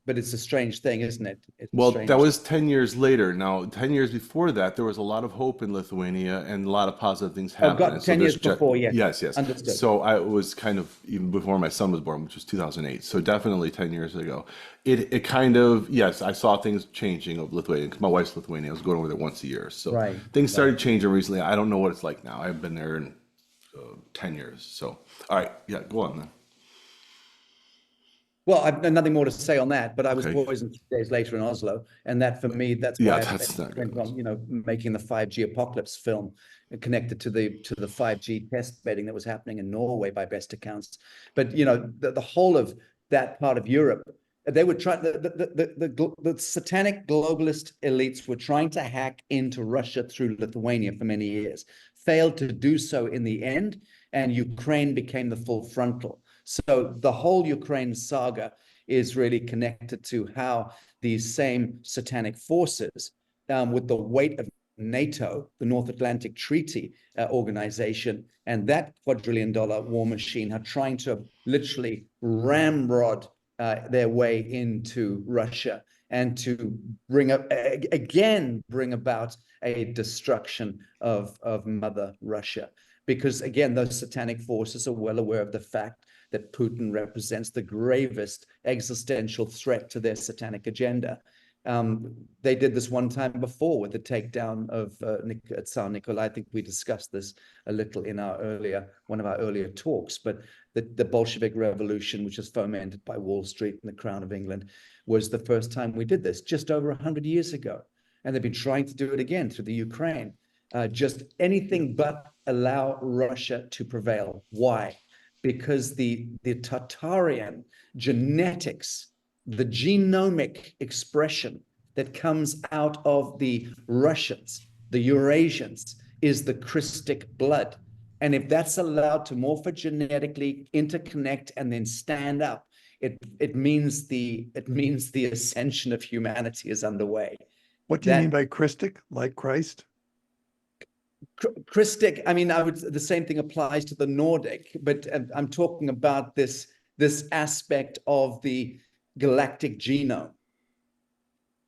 Speaker 1: but it's a strange thing, isn't it?
Speaker 2: Well, that was 10 years later. Now, 10 years before that, there was a lot of hope in Lithuania and a lot of positive things happening.
Speaker 1: Oh, God, 10 years before, yes.
Speaker 2: Yes.
Speaker 1: Understood.
Speaker 2: So I was kind of even before my son was born, which was 2008. So definitely 10 years ago. It kind of, yes, I saw things changing of Lithuania because my wife's Lithuanian. I was going over there once a year. So things started changing recently. I don't know what it's like now. I've been there in 10 years. So, all right. Yeah, go on then.
Speaker 1: Well, I've nothing more to say on that, but I was poisoned 2 days later in Oslo, and that for me, that's why I went on, you know, making the 5G apocalypse film connected to the 5G test bedding that was happening in Norway by best accounts. But you know, the whole of that part of Europe, they were trying, the satanic globalist elites were trying to hack into Russia through Lithuania for many years, failed to do so in the end, and Ukraine became the full frontal. So the whole Ukraine saga is really connected to how these same satanic forces, with the weight of NATO, the North Atlantic Treaty Organization, and that quadrillion-dollar war machine are trying to literally ramrod their way into Russia and to bring about a destruction of Mother Russia. Because again, those satanic forces are well aware of the fact that Putin represents the gravest existential threat to their satanic agenda. They did this one time before with the takedown of Tsar Nikolai. I think we discussed this a little in one of our earlier talks, but the Bolshevik Revolution, which was fomented by Wall Street and the Crown of England, was the first time we did this, just over 100 years ago. And they've been trying to do it again through the Ukraine. Just anything but allow Russia to prevail. Why? Because the Tartarian genetics, the genomic expression that comes out of the Russians, the Eurasians, is the Christic blood. And if that's allowed to morphogenetically interconnect and then stand up, it means the ascension of humanity is underway.
Speaker 5: What do you mean by Christic, like Christ?
Speaker 1: Christic, I mean, the same thing applies to the Nordic, but I'm talking about this aspect of the galactic genome,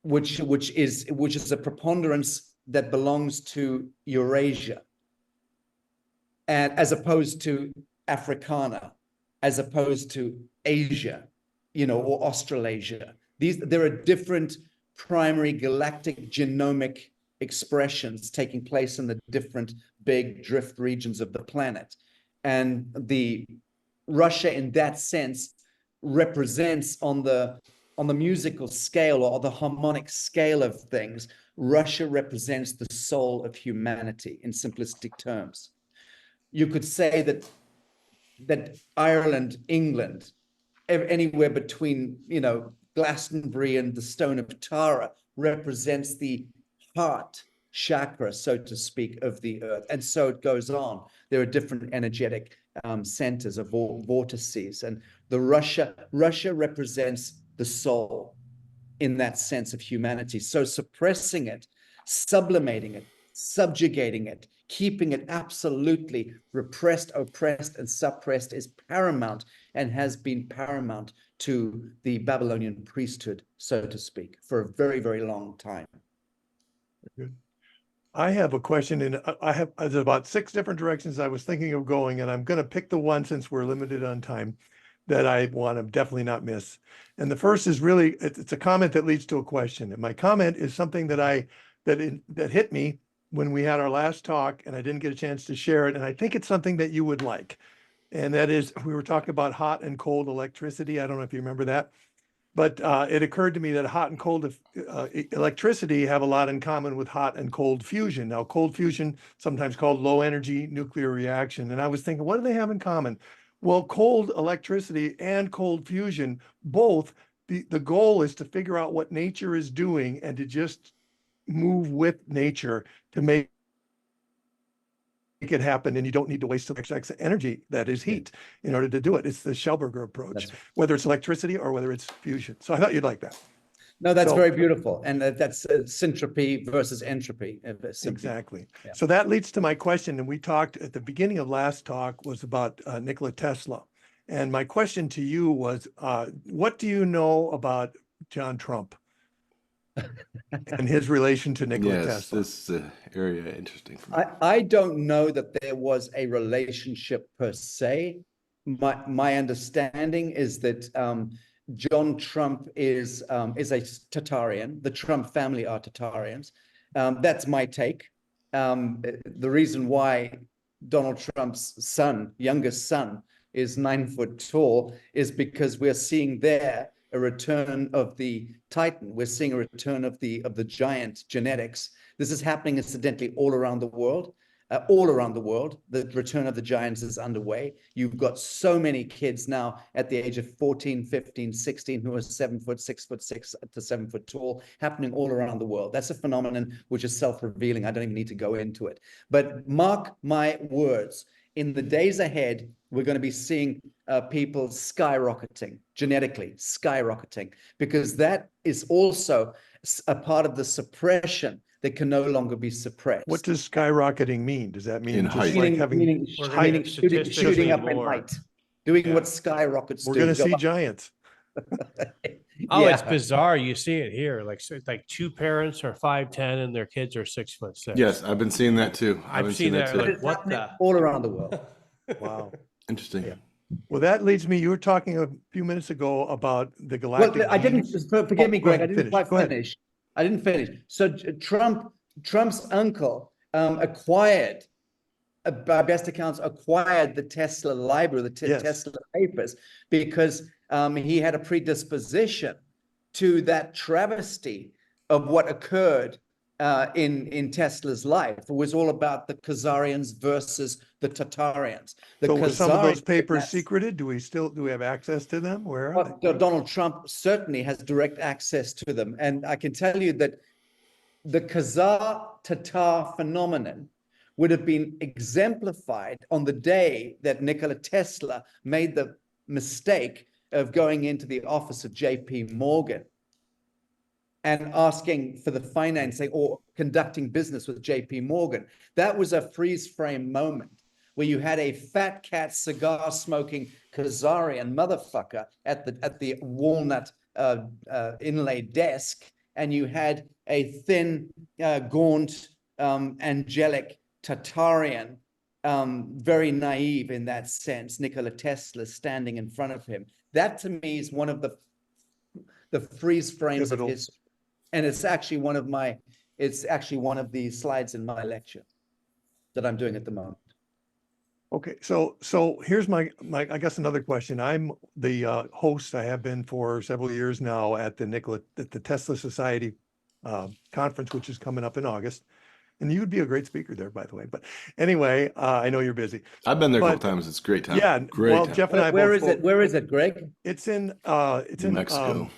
Speaker 1: which is a preponderance that belongs to Eurasia, and as opposed to Africana, as opposed to Asia, you know, or Australasia. There are different primary galactic genomic expressions taking place in the different big drift regions of the planet. And the Russia in that sense represents on the musical scale or the harmonic scale of things, Russia represents the soul of humanity in simplistic terms. You could say that Ireland, England, anywhere between, you know, Glastonbury and the Stone of Tara represents the heart chakra, so to speak, of the earth. And so it goes on. There are different energetic centers of vortices. And the Russia represents the soul in that sense of humanity. So suppressing it, sublimating it, subjugating it, keeping it absolutely repressed, oppressed, and suppressed is paramount and has been paramount to the Babylonian priesthood, so to speak, for a very, very long time.
Speaker 5: Good. I have a question, and there's about 6 different directions I was thinking of going, and I'm going to pick the one, since we're limited on time, that I want to definitely not miss. And the first is really, it's a comment that leads to a question. And my comment is something that that hit me when we had our last talk, and I didn't get a chance to share it. And I think it's something that you would like. And that is, we were talking about hot and cold electricity. I don't know if you remember that, but it occurred to me that hot and cold electricity have a lot in common with hot and cold fusion. Now, cold fusion, sometimes called low energy nuclear reaction. And I was thinking, what do they have in common? Well, cold electricity and cold fusion, both, the goal is to figure out what nature is doing and to just move with nature to make it happen. And you don't need to waste excess energy, that is heat, in order to do it. It's the Schelberger approach,
Speaker 1: That's right.
Speaker 5: whether it's electricity or whether it's fusion. So I thought you'd like that.
Speaker 1: No, that's
Speaker 5: So-
Speaker 1: very beautiful. And that's syntropy versus entropy. Simply.
Speaker 5: Exactly.
Speaker 1: Yeah.
Speaker 5: So that leads to my question. And we talked at the beginning of last talk was about Nikola Tesla. And my question to you was, what do you know about John Trump and his relation to Nikola
Speaker 2: Yes,
Speaker 5: Tesla?
Speaker 2: this is an area interesting for me.
Speaker 1: I don't know that there was a relationship per se. My understanding is that John Trump is a Tartarian. The Trump family are Tartarians. That's my take. The reason why Donald Trump's son, youngest son, is 9 foot tall is because we're seeing there a return of the Titan. We're seeing a return of the giant genetics. This is happening incidentally all around the world. All around the world, the return of the giants is underway. You've got so many kids now at the age of 14, 15, 16 who are 7 foot, 6'6" to 7 foot tall, happening all around the world. That's a phenomenon which is self-revealing. I don't even need to go into it. But mark my words, in the days ahead, we're going to be seeing people skyrocketing, genetically skyrocketing, because that is also a part of the suppression that can no longer be suppressed.
Speaker 5: What does skyrocketing mean? Does that mean
Speaker 2: In
Speaker 5: just
Speaker 2: height.
Speaker 5: like having,
Speaker 3: We're gonna get
Speaker 1: shooting
Speaker 3: statistically
Speaker 1: up in
Speaker 3: more.
Speaker 1: height, doing
Speaker 3: Yeah.
Speaker 1: what skyrockets
Speaker 5: we're
Speaker 1: do.
Speaker 5: going to
Speaker 1: go
Speaker 5: see
Speaker 1: up.
Speaker 5: giants?
Speaker 3: Oh, it's
Speaker 1: Yeah.
Speaker 3: bizarre. You see it here. Like 2 parents are 5'10" and their kids are 6'6".
Speaker 2: Yes, I've been seeing that too.
Speaker 3: I've
Speaker 2: been
Speaker 3: seen that,
Speaker 2: too.
Speaker 3: like,
Speaker 1: It's
Speaker 3: what
Speaker 1: happening
Speaker 3: the?
Speaker 1: all around the world.
Speaker 5: Wow.
Speaker 2: Interesting.
Speaker 1: Yeah.
Speaker 5: Well, that leads me, you were talking a few minutes ago about the galactic.
Speaker 1: Well, I didn't,
Speaker 5: gene.
Speaker 1: forgive me,
Speaker 5: Oh, go
Speaker 1: Greg, I
Speaker 5: ahead,
Speaker 1: didn't quite
Speaker 5: Go ahead.
Speaker 1: finish. I didn't finish. So Trump's uncle acquired, by best accounts, acquired the Tesla library, the
Speaker 5: Yes.
Speaker 1: Tesla papers, because he had a predisposition to that travesty of what occurred in Tesla's life. It was all about the Khazarians versus the Tartarians. The
Speaker 5: So were some of those
Speaker 1: Khazarians-
Speaker 5: papers
Speaker 1: that's-
Speaker 5: secreted? Do we have access to them? Where are
Speaker 1: Well,
Speaker 5: they?
Speaker 1: Donald Trump certainly has direct access to them. And I can tell you that the Khazar-Tatar phenomenon would have been exemplified on the day that Nikola Tesla made the mistake of going into the office of JP Morgan and asking for the financing or conducting business with JP Morgan. That was a freeze frame moment where you had a fat cat cigar smoking Khazarian motherfucker at the walnut inlaid desk, and you had a thin, gaunt, angelic Tartarian, very naive in that sense, Nikola Tesla standing in front of him. That to me is one of the freeze frames
Speaker 5: Pivotal.
Speaker 1: of history. And it's actually one of the slides in my lecture that I'm doing at the moment.
Speaker 5: Okay, so here's my I guess another question. I'm the host. I have been for several years now at the Tesla Society conference, which is coming up in August. And you'd be a great speaker there, by the way. But anyway, I know you're busy.
Speaker 2: I've been there a
Speaker 5: But-
Speaker 2: couple times. It's a great time.
Speaker 5: Yeah,
Speaker 2: Great
Speaker 5: well,
Speaker 2: time.
Speaker 5: Jeff and I
Speaker 1: Where
Speaker 5: both
Speaker 1: is it?
Speaker 5: spoke-
Speaker 1: Where is it, Greg?
Speaker 5: It's in
Speaker 2: New Mexico.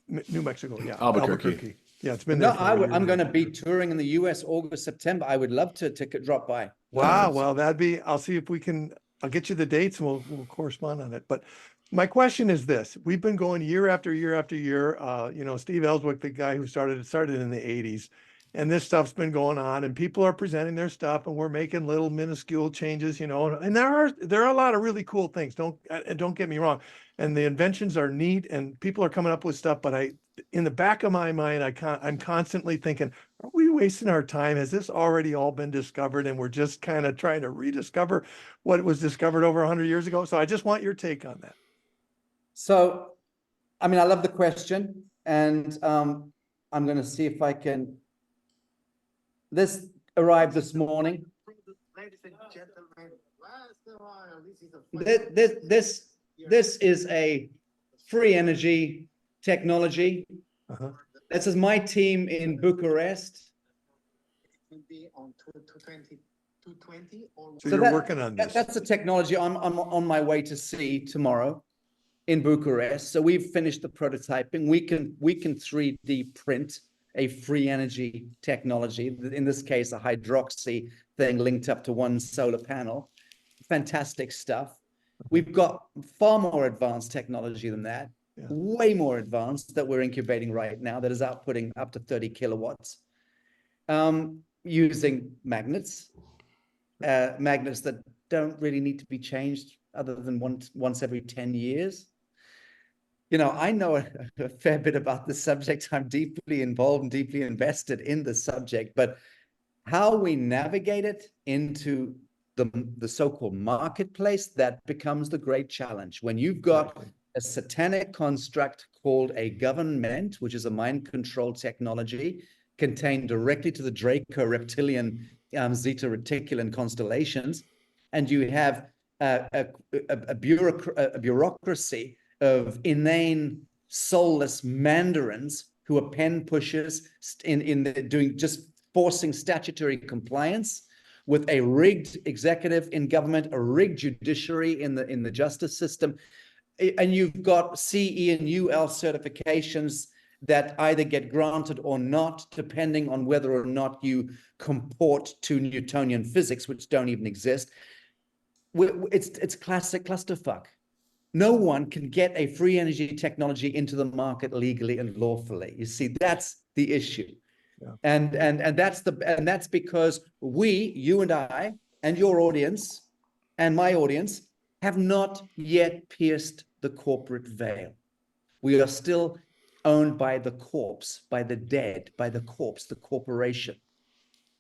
Speaker 5: New Mexico, yeah.
Speaker 2: Albuquerque.
Speaker 5: Yeah, it's been
Speaker 1: No,
Speaker 5: there. for a year
Speaker 1: I'm
Speaker 5: now.
Speaker 1: going to be touring in the U.S. August, September. I would love to drop by.
Speaker 5: Wow,
Speaker 2: Nice.
Speaker 5: well, I'll see if we can, I'll get you the dates and we'll correspond on it. But my question is this, we've been going year after year after year. Steve Ellswick, the guy who started in the 80s, and this stuff's been going on, and people are presenting their stuff, and we're making little minuscule changes, and there are a lot of really cool things. Don't get me wrong, and the inventions are neat, and people are coming up with stuff. But in the back of my mind, I'm constantly thinking, are we wasting our time? Has this already all been discovered, and we're just kind of trying to rediscover what was discovered over 100 years ago? So I just want your take on that.
Speaker 1: So, I mean, I love the question, and I'm going to see if I can. This arrived this morning.
Speaker 6: Ladies and gentlemen,
Speaker 1: This is a free energy technology. This is my team in Bucharest.
Speaker 6: will be on 220 or
Speaker 5: So you're working on this.
Speaker 1: That's a technology I'm on my way to see tomorrow in Bucharest. So we've finished the prototyping. We can 3D print a free energy technology. In this case, a hydroxy thing linked up to one solar panel. Fantastic stuff. We've got far more advanced technology than that.
Speaker 5: Yeah.
Speaker 1: Way more advanced that we're incubating right now that is outputting up to 30 kilowatts. Using magnets that don't really need to be changed other than once every 10 years. I know a fair bit about the subject. I'm deeply involved and deeply invested in the subject, but how we navigate it into the so-called marketplace, that becomes the great challenge. When you've got a satanic construct called a government, which is a mind control technology contained directly to the Draco reptilian, Zeta Reticulan constellations, and you have a bureaucracy of inane, soulless mandarins who are pen pushers doing just forcing statutory compliance with a rigged executive in government, a rigged judiciary in the justice system, and you've got CE and UL certifications that either get granted or not, depending on whether or not you comport to Newtonian physics, which don't even exist. It's classic clusterfuck. No one can get a free energy technology into the market legally and lawfully. You see, that's the issue.
Speaker 5: Yeah.
Speaker 1: And that's because you and I, and your audience, and my audience, have not yet pierced the corporate veil. We are still owned by the corpse, by the dead, by the corpse, the corporation.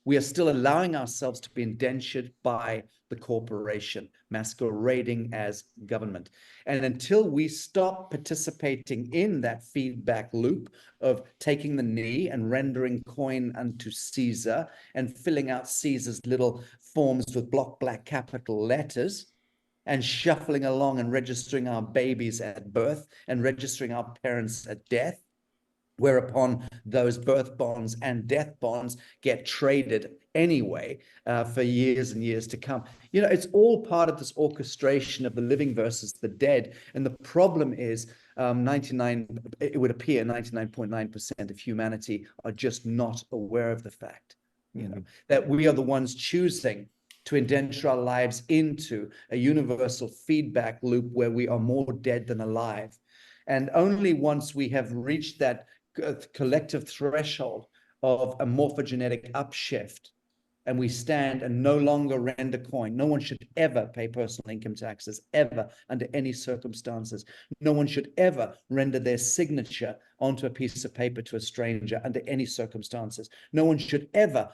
Speaker 1: We are still allowing ourselves to be indentured by the corporation, masquerading as government. And until we stop participating in that feedback loop of taking the knee and rendering coin unto Caesar and filling out Caesar's little forms with block black capital letters and shuffling along and registering our babies at birth and registering our parents at death, whereupon those birth bonds and death bonds get traded anyway for years and years to come. It's all part of this orchestration of the living versus the dead. And the problem is it would appear 99.9% of humanity are just not aware of the fact, that we are the ones choosing to indenture our lives into a universal feedback loop where we are more dead than alive. And only once we have reached that collective threshold of a morphogenetic upshift, and we stand and no longer render coin. No one should ever pay personal income taxes, ever, under any circumstances. No one should ever render their signature onto a piece of paper to a stranger under any circumstances. No one should ever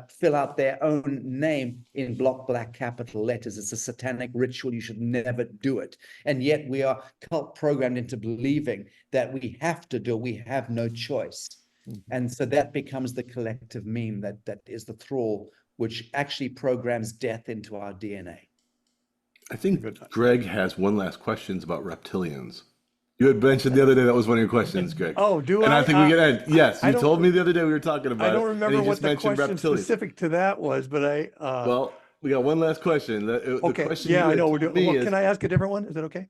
Speaker 1: fill out their own name in block black capital letters. It's a satanic ritual. You should never do it. And yet we are cult programmed into believing that we have to do it. We have no choice. And so that becomes the collective meme that is the thrall, which actually programs death into our DNA.
Speaker 2: I think Greg has one last question about reptilians. You had mentioned the other day that was one of your questions, Greg.
Speaker 5: Oh, do
Speaker 2: and
Speaker 5: I?
Speaker 2: I think we can end. Yes, you told me the other day we were talking about it.
Speaker 5: I don't remember what the question
Speaker 2: reptilians.
Speaker 5: specific to that was, but
Speaker 2: well, we got one last question.
Speaker 5: Okay.
Speaker 2: The question
Speaker 5: Yeah, I know we're doing. Well, can I ask a different one? Is that okay?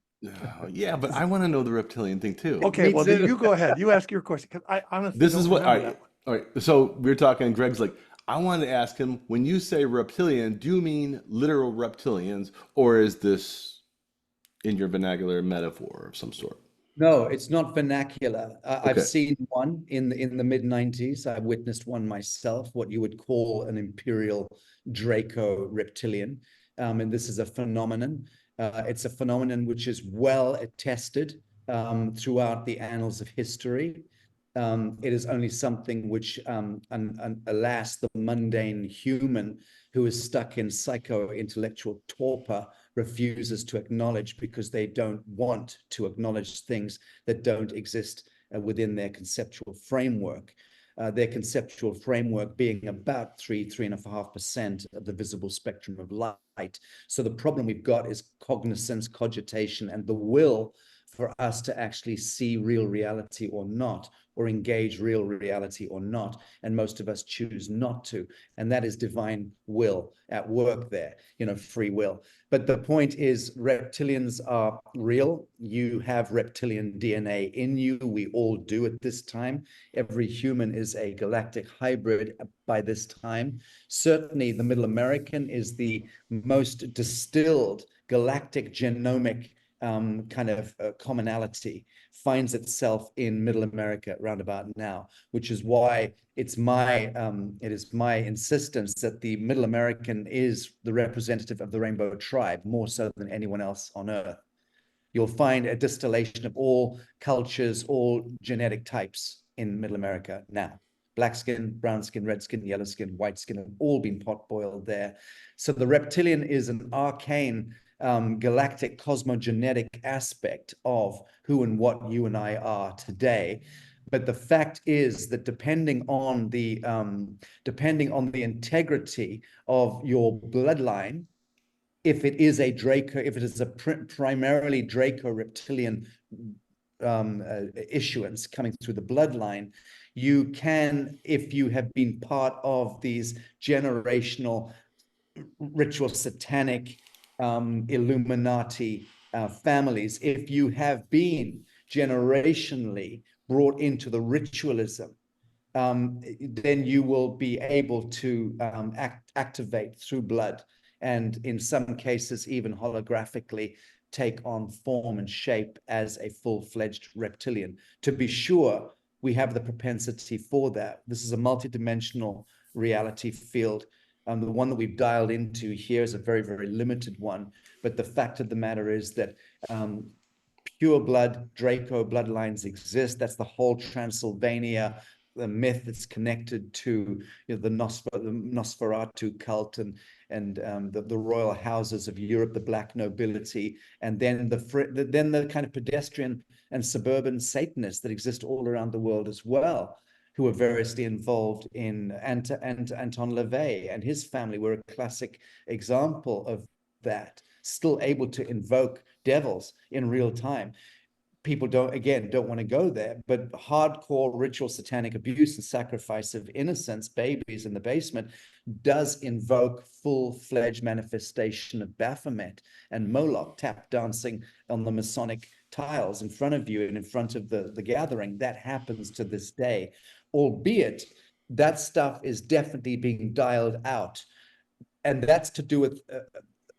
Speaker 2: Yeah, but I want to know the reptilian thing too.
Speaker 5: Okay. Well, then you go ahead. You ask your question, because I honestly
Speaker 2: This
Speaker 5: don't
Speaker 2: is what.
Speaker 5: remember that one.
Speaker 2: All right. So we were talking, and Greg's like, I wanted to ask him, when you say reptilian, do you mean literal reptilians, or is this in your vernacular metaphor of some sort?
Speaker 1: No, it's not vernacular. I've
Speaker 2: Okay.
Speaker 1: seen one in the mid 90s. I witnessed one myself, what you would call an imperial Draco reptilian. And this is a phenomenon. It's a phenomenon which is well attested throughout the annals of history. It is only something which, alas, the mundane human who is stuck in psycho-intellectual torpor refuses to acknowledge, because they don't want to acknowledge things that don't exist within their conceptual framework. Their conceptual framework being about 3.5% of the visible spectrum of light. So the problem we've got is cognizance, cogitation, and the will for us to actually see real reality or not, or engage real reality or not. And most of us choose not to. And that is divine will at work there, free will. But the point is, reptilians are real. You have reptilian DNA in you. We all do at this time. Every human is a galactic hybrid by this time. Certainly, the Middle American is the most distilled galactic genomic kind of commonality finds itself in Middle America round about now, which is why it is my insistence that the Middle American is the representative of the rainbow tribe, more so than anyone else on Earth. You'll find a distillation of all cultures, all genetic types in Middle America now. Black skin, brown skin, red skin, yellow skin, white skin have all been pot boiled there. So the reptilian is an arcane galactic cosmogenetic aspect of who and what you and I are today. But the fact is that depending on the integrity of your bloodline, if it is a Draco, if it is a primarily Draco reptilian issuance coming through the bloodline, you can, if you have been part of these generational ritual satanic Illuminati families, if you have been generationally brought into the ritualism, then you will be able to activate through blood, and in some cases even holographically take on form and shape as a full-fledged reptilian. To be sure, we have the propensity for that. This is a multidimensional reality field. The one that we've dialed into here is a very, very limited one. But the fact of the matter is that pure blood Draco bloodlines exist. That's the whole Transylvania, the myth that's connected to the Nosferatu cult and the royal houses of Europe, the black nobility, and then the kind of pedestrian and suburban Satanists that exist all around the world as well, who are variously involved in Anton LaVey and his family were a classic example of that, still able to invoke devils in real time. People don't want to go there, but hardcore ritual satanic abuse and sacrifice of innocents, babies in the basement, does invoke full-fledged manifestation of Baphomet and Moloch tap dancing on the Masonic tiles in front of you and in front of the gathering. That happens to this day, albeit that stuff is definitely being dialed out. And that's to do with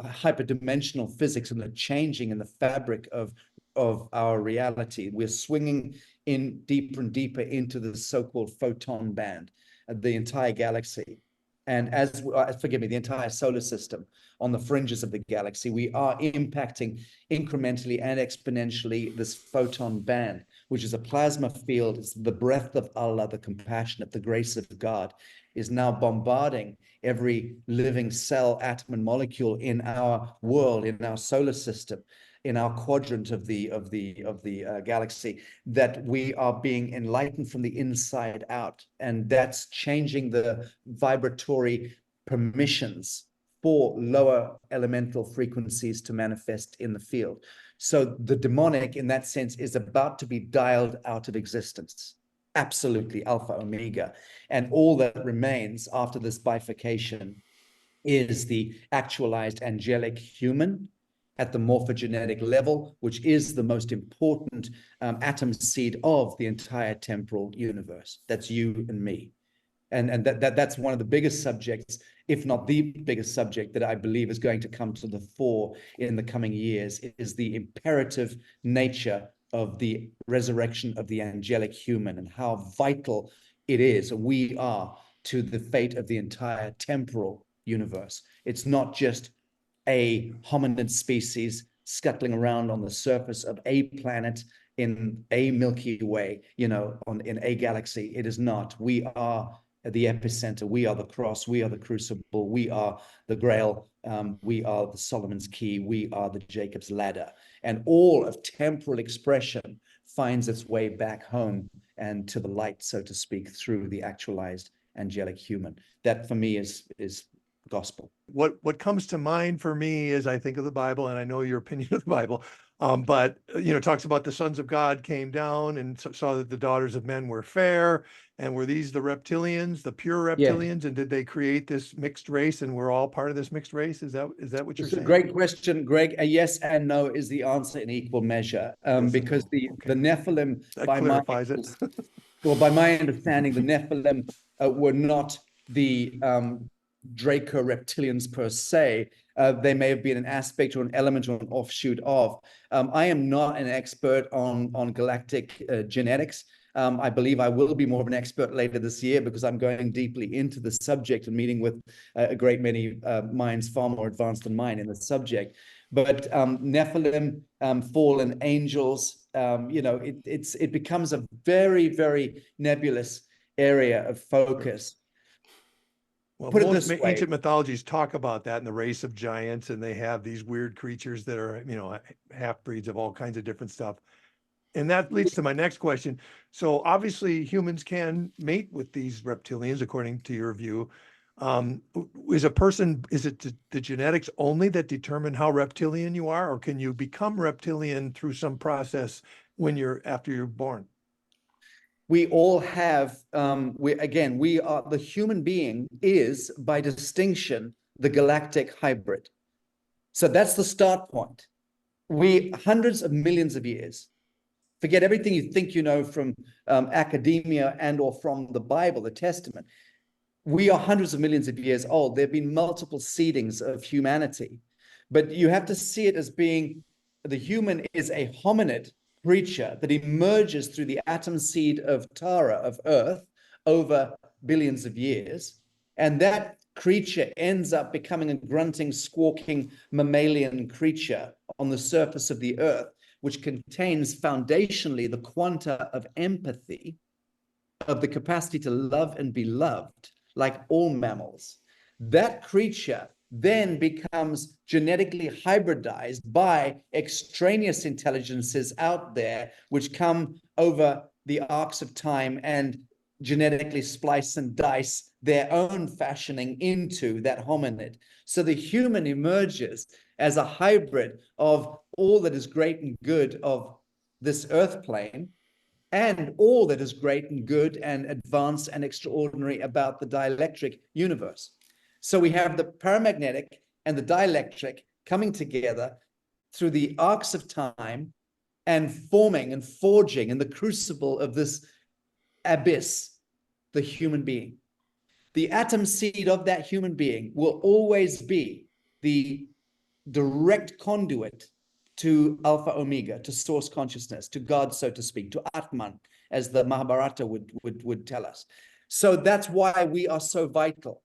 Speaker 1: hyperdimensional physics and the changing in the fabric of our reality. We're swinging in deeper and deeper into the so-called photon band, the entire galaxy. And the entire solar system, on the fringes of the galaxy, we are impacting incrementally and exponentially this photon band, which is a plasma field. It's the breath of Allah, the compassion of the grace of God, is now bombarding every living cell, atom, and molecule in our world, in our solar system, in our quadrant of the galaxy, that we are being enlightened from the inside out. And that's changing the vibratory permissions for lower elemental frequencies to manifest in the field. So the demonic, in that sense, is about to be dialed out of existence. Absolutely, alpha, omega. And all that remains after this bifurcation is the actualized angelic human at the morphogenetic level, which is the most important atom seed of the entire temporal universe. That's you and me. And that's one of the biggest subjects, if not the biggest subject, that I believe is going to come to the fore in the coming years, is the imperative nature of the resurrection of the angelic human and how vital it is, we are, to the fate of the entire temporal universe. It's not just a hominid species scuttling around on the surface of a planet in a Milky Way, in a galaxy. It is not. We are the epicenter. We are the cross. We are the crucible. We are the Grail. We are the Solomon's key. We are the Jacob's ladder. And all of temporal expression finds its way back home and to the light, so to speak, through the actualized angelic human. That for me is gospel.
Speaker 5: What comes to mind for me is I think of the Bible, and I know your opinion of the Bible, but it talks about the sons of God came down and saw that the daughters of men were fair, and were these the reptilians, the pure reptilians, and did they create this mixed race, and we're all part of this mixed race? Is that what you're
Speaker 1: It's a
Speaker 5: saying?
Speaker 1: great question, Greg. A yes and no is the answer in equal measure, because the Nephilim,
Speaker 5: That
Speaker 1: by
Speaker 5: clarifies it.
Speaker 1: by my understanding, the Nephilim were not the Draco reptilians per se. They may have been an aspect or an element or an offshoot of. I am not an expert on galactic genetics. I believe I will be more of an expert later this year because I'm going deeply into the subject and meeting with a great many minds far more advanced than mine in the subject. But Nephilim, fallen angels, it becomes a very, very nebulous area of focus.
Speaker 5: Well,
Speaker 1: Put it
Speaker 5: most
Speaker 1: this way.
Speaker 5: ancient mythologies talk about that in the race of giants, and they have these weird creatures that are, half-breeds of all kinds of different stuff. And that leads to my next question. So obviously humans can mate with these reptilians, according to your view. Is it the genetics only that determine how reptilian you are, or can you become reptilian through some process after you're born?
Speaker 1: We all have, the human being is, by distinction, the galactic hybrid. So that's the start point. Hundreds of millions of years, forget everything you think you know from academia and or from the Bible, the Testament. We are hundreds of millions of years old. There have been multiple seedings of humanity, but you have to see it as being, the human is a hominid creature that emerges through the atom seed of Tara, of Earth, over billions of years. And that creature ends up becoming a grunting, squawking mammalian creature on the surface of the Earth, which contains foundationally the quanta of empathy, of the capacity to love and be loved, like all mammals. That creature then becomes genetically hybridized by extraneous intelligences out there, which come over the arcs of time and genetically splice and dice their own fashioning into that hominid. So the human emerges as a hybrid of all that is great and good of this earth plane and all that is great and good and advanced and extraordinary about the dielectric universe. So we have the paramagnetic and the dielectric coming together through the arcs of time and forming and forging in the crucible of this abyss, the human being. The atom seed of that human being will always be the direct conduit to Alpha Omega, to source consciousness, to God, so to speak, to Atman, as the Mahabharata would tell us. So that's why we are so vital.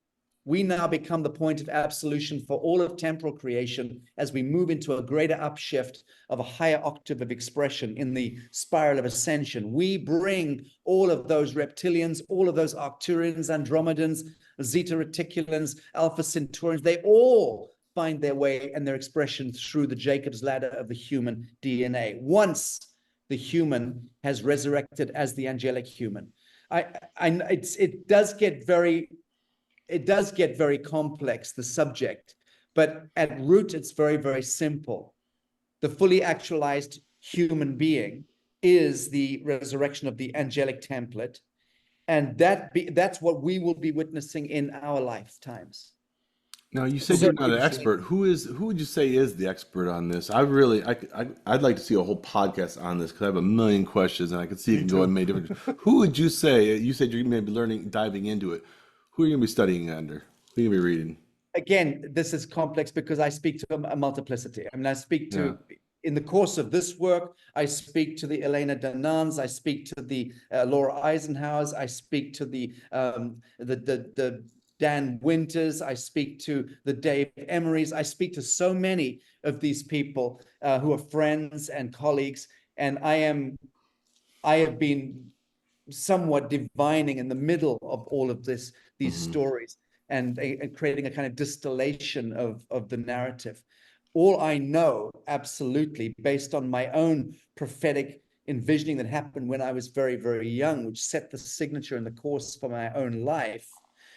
Speaker 1: We now become the point of absolution for all of temporal creation as we move into a greater upshift of a higher octave of expression in the spiral of ascension. We bring all of those reptilians, all of those Arcturians, Andromedans, Zeta Reticulans, Alpha Centaurians, they all find their way and their expression through the Jacob's ladder of the human DNA. Once the human has resurrected as the angelic human, it does get very complex, the subject, but at root, it's very, very simple. The fully actualized human being is the resurrection of the angelic template, and that's what we will be witnessing in our lifetimes.
Speaker 2: Now, you said you're not an expert. Who would you say is the expert on this? I'd like to see a whole podcast on this because I have a million questions and I could see it can go in many different. Who would you say? You said you're going to be diving into it. Who are you going to be studying under? Who are you going to be reading?
Speaker 1: Again, this is complex because I speak to a multiplicity. I mean, I speak to in the course of this work, I speak to the Elena Danans, I speak to the Laura Eisenhowers, I speak to the Dan Winters, I speak to the Dave Emerys, I speak to so many of these people who are friends and colleagues, and I have been somewhat divining in the middle of all of these stories and creating a kind of distillation of the narrative. All I know, absolutely, based on my own prophetic envisioning that happened when I was very, very young, which set the signature in the course for my own life.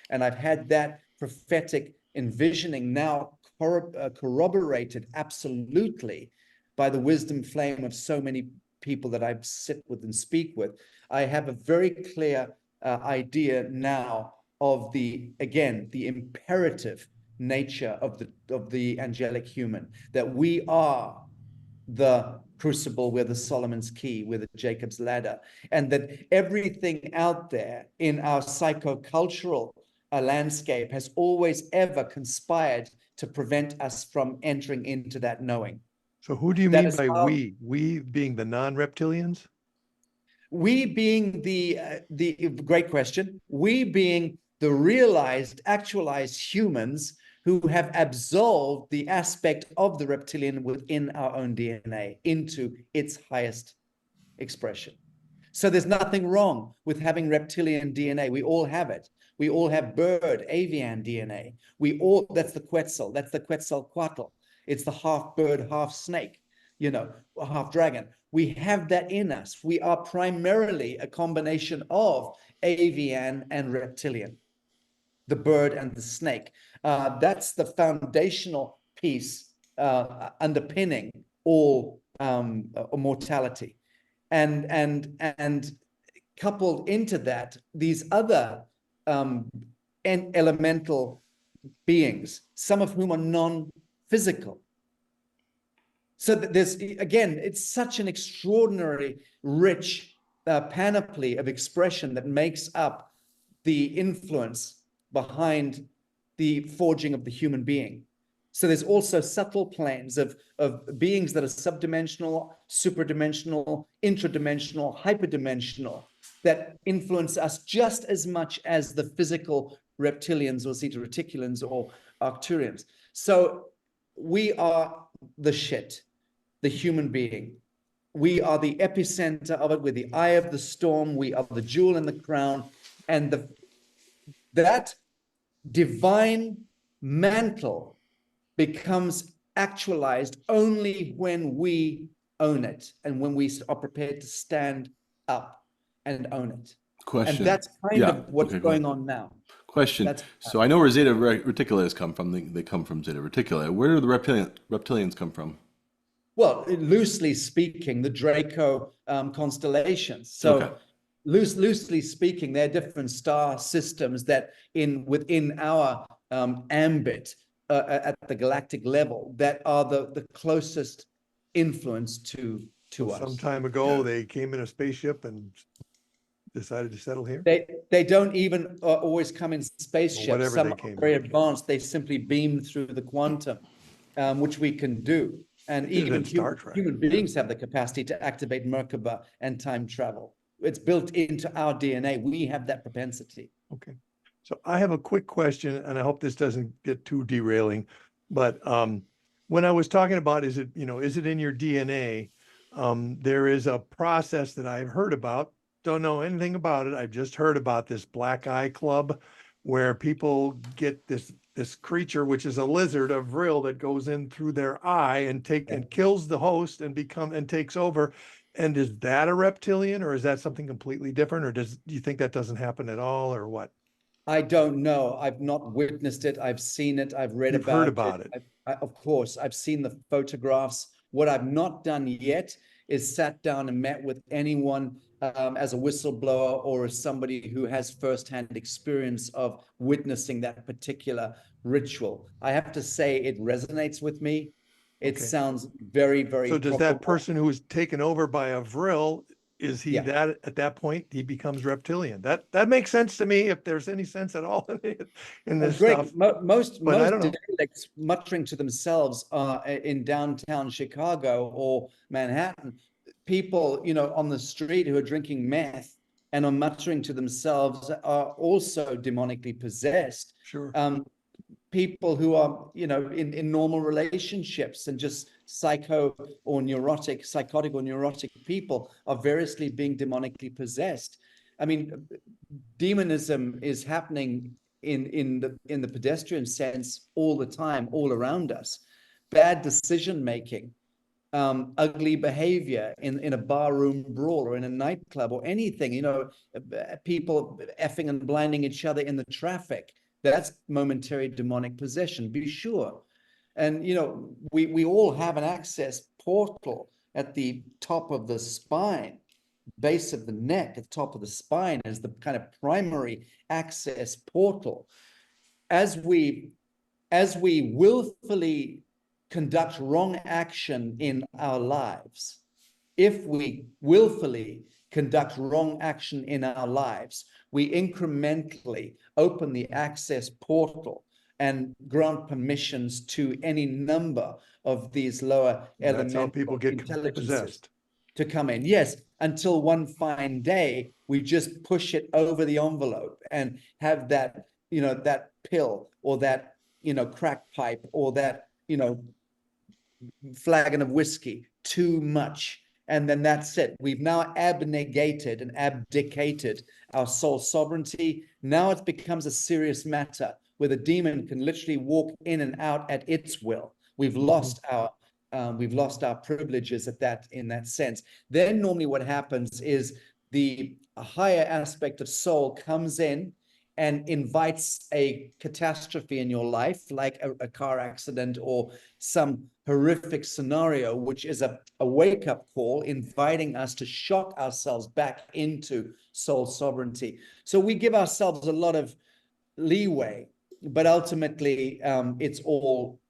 Speaker 1: And I've had that prophetic envisioning now corroborated absolutely by the wisdom flame of so many people that I sit with and speak with. I have a very clear idea now of the imperative nature of the angelic human, that we are the crucible, we're the Solomon's key, we're the Jacob's ladder, and that everything out there in our psychocultural landscape has always ever conspired to prevent us from entering into that knowing.
Speaker 5: So who do you mean by we? We being the non-reptilians?
Speaker 1: We being the great question. We being the realized, actualized humans who have absolved the aspect of the reptilian within our own DNA into its highest expression. So there's nothing wrong with having reptilian DNA. We all have it. We all have bird, avian DNA. That's the Quetzal, that's the Quetzalcoatl. It's the half bird, half snake, half dragon. We have that in us. We are primarily a combination of avian and reptilian, the bird and the snake. That's the foundational piece underpinning all mortality. And coupled into that, these other elemental beings, some of whom are non-physical. So there's, again, it's such an extraordinary, rich panoply of expression that makes up the influence behind the forging of the human being. So there's also subtle planes of beings that are subdimensional, superdimensional, intradimensional, hyperdimensional, that influence us just as much as the physical reptilians or zeta reticulans or Arcturians. So we are the shit, the human being. We are the epicenter of it. We're the eye of the storm. We are the jewel in the crown. And that divine mantle becomes actualized only when we own it and when we are prepared to stand up and own it.
Speaker 2: Question.
Speaker 1: And that's kind of what's going on now.
Speaker 2: Question. So I know where Zeta Reticula come from. They come from Zeta Reticula. Where do the reptilians come from?
Speaker 1: Well, loosely speaking, the Draco constellations. So loosely speaking, they're different star systems that within our ambit at the galactic level that are the closest influence to us.
Speaker 5: Some time ago, they came in a spaceship and decided to settle here?
Speaker 1: They don't even always come in spaceships. Some are very advanced. They simply beam through the quantum, which we can do. And even human beings have the capacity to activate Merkaba and time travel. It's built into our DNA. We have that propensity.
Speaker 5: Okay. So I have a quick question, and I hope this doesn't get too derailing, but when I was talking about, is it in your DNA? There is a process that I've heard about. Don't know anything about it. I've just heard about this black eye club where people get this creature, which is a lizard, a vril that goes in through their eye and kills the host and takes over. And is that a reptilian, or is that something completely different? Or do you think that doesn't happen at all, or what?
Speaker 1: I don't know. I've not witnessed it. I've seen it. I've read
Speaker 5: You've heard about it.
Speaker 1: Of course, I've seen the photographs. What I've not done yet is sat down and met with anyone as a whistleblower or as somebody who has firsthand experience of witnessing that particular ritual. I have to say it resonates with me. It sounds very, very
Speaker 5: So does that person who is taken over by a vril, is he
Speaker 1: Yeah.
Speaker 5: that at that point he becomes reptilian? That makes sense to me, if there's any sense at all in this
Speaker 1: Greg,
Speaker 5: stuff.
Speaker 1: most
Speaker 5: but I don't know.
Speaker 1: derelicts muttering to themselves in downtown Chicago or Manhattan, people, on the street who are drinking meth and are muttering to themselves are also demonically possessed.
Speaker 5: Sure.
Speaker 1: People who are, in normal relationships and just psychotic or neurotic people are variously being demonically possessed. I mean, demonism is happening in the pedestrian sense all the time, all around us. Bad decision making, ugly behavior in a barroom brawl or in a nightclub or anything, people effing and blinding each other in the traffic. That's momentary demonic possession, be sure. And, we all have an access portal at the top of the spine, base of the neck, at the top of the spine is the kind of primary access portal. As we willfully conduct wrong action in our lives, if we willfully conduct wrong action in our lives, we incrementally open the access portal and grant permissions to any number of these lower
Speaker 5: That's how
Speaker 1: elemental
Speaker 5: people get
Speaker 1: intelligences
Speaker 5: possessed.
Speaker 1: to come in. Yes, until one fine day, we just push it over the envelope and have that, that pill or that, crack pipe or that, flagon of whiskey, too much. And then that's it. We've now abnegated and abdicated our soul sovereignty. Now it becomes a serious matter where the demon can literally walk in and out at its will. We've lost our privileges in that sense. Then normally what happens is the higher aspect of soul comes in and invites a catastrophe in your life, like a car accident or some horrific scenario, which is a wake-up call, inviting us to shock ourselves back into soul sovereignty. So we give ourselves a lot of leeway, but ultimately it's all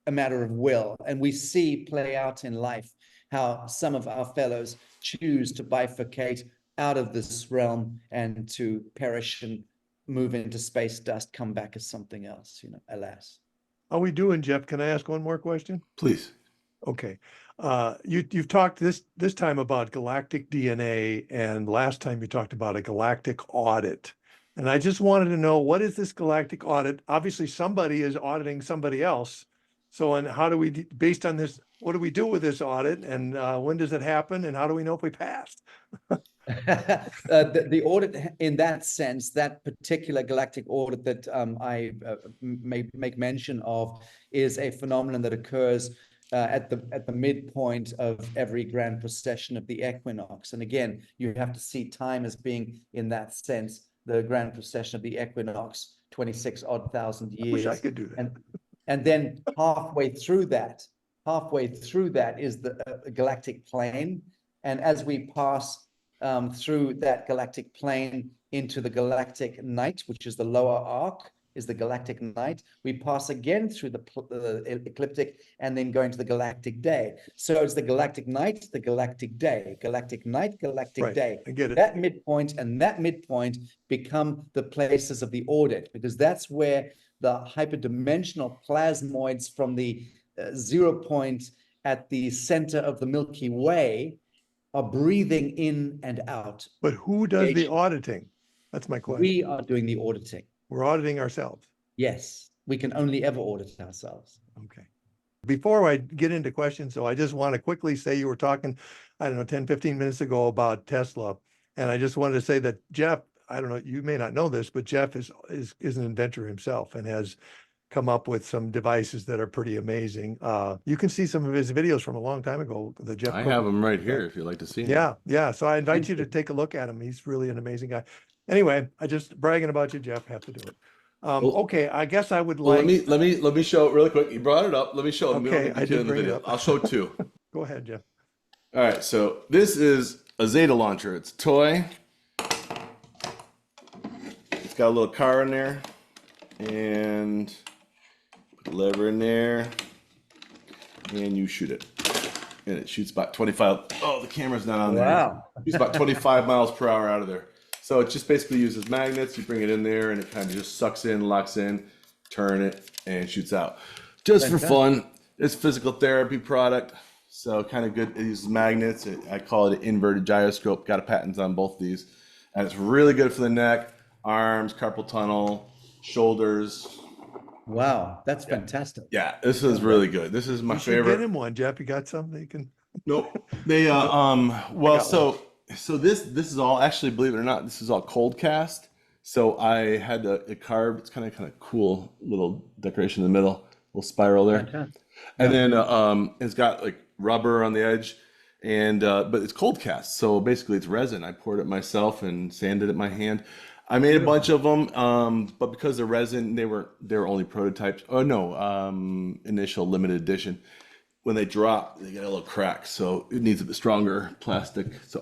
Speaker 1: a matter of will. And we see play out in life how some of our fellows choose to bifurcate out of this realm and to perish and move into space dust, come back as something else, alas.
Speaker 5: How we doing, Jeff? Can I ask one more question?
Speaker 2: Please.
Speaker 5: Okay. You've talked this time about galactic DNA, and last time you talked about a galactic audit. And I just wanted to know, what is this galactic audit? Obviously, somebody is auditing somebody else. So, and how do we, based on this, what do we do with this audit, and when does it happen, and how do we know if we passed?
Speaker 1: The audit, in that sense, that particular galactic audit that I make mention of, is a phenomenon that occurs at the midpoint of every grand procession of the equinox. And again, you have to see time as being, in that sense, the grand procession of the equinox, 26 odd thousand years.
Speaker 5: I wish I could do that.
Speaker 1: And then halfway through that is the galactic plane. And as we pass through that galactic plane into the galactic night, which is the lower arc, is the galactic night, we pass again through the ecliptic and then go into the galactic day. So it's the galactic night, the galactic day, galactic night, galactic
Speaker 5: Right,
Speaker 1: day.
Speaker 5: I get it.
Speaker 1: That midpoint and that midpoint become the places of the audit, because that's where the hyperdimensional plasmoids from the 0 point at the center of the Milky Way are breathing in and out.
Speaker 5: But who does the auditing? That's my question.
Speaker 1: We are doing the auditing.
Speaker 5: We're auditing ourselves.
Speaker 1: Yes, we can only ever audit ourselves.
Speaker 5: Okay. Before I get into questions, so I just want to quickly say, you were talking, I don't know, 10, 15 minutes ago about Tesla. And I just wanted to say that Jeff, I don't know, you may not know this, but Jeff is an inventor himself and has come up with some devices that are pretty amazing. You can see some of his videos from a long time ago. The Jeff.
Speaker 2: I have them right here if you'd like to see them.
Speaker 5: Yeah. So I invite you to take a look at him. He's really an amazing guy. Anyway, I just bragging about you, Jeff. Have to do it. Okay, I guess I would
Speaker 2: Well,
Speaker 5: like.
Speaker 2: let me show it really quick. You brought it up. Let me show it.
Speaker 5: Okay, I did
Speaker 2: in the
Speaker 5: bring it
Speaker 2: video.
Speaker 5: up.
Speaker 2: I'll show two.
Speaker 5: Go ahead, Jeff.
Speaker 2: All right, so this is a Zeta launcher. It's a toy. It's got a little car in there, and put the lever in there, and you shoot it. and it shoots about 25. Oh, the camera's not on there.
Speaker 1: Wow.
Speaker 2: It shoots about 25 miles per hour out of there. So it just basically uses magnets. You bring it in there, and it kind of just sucks in, locks in, turn it, and shoots out. Just for fun. It's a physical therapy product. So kind of good. It uses magnets. I call it an inverted gyroscope. Got a patent on both these. And it's really good for the neck, arms, carpal tunnel, shoulders.
Speaker 1: Wow, that's fantastic.
Speaker 2: Yeah, this is really good. This is my
Speaker 5: You should
Speaker 2: favorite.
Speaker 5: get him one, Jeff. You got something you can.
Speaker 2: Nope. They well, so this is all, actually, believe it or not, this is all cold cast. So I had it carved. It's kind of cool little decoration in the middle, little spiral there.
Speaker 1: Fantastic.
Speaker 2: And then it's got like rubber on the edge, and but it's cold cast. So basically it's resin. I poured it myself and sanded it by hand. I made a bunch of them, but because they're resin, they were only prototypes. Oh no, initial limited edition. When they drop, they get a little crack, so it needs a bit stronger plastic. So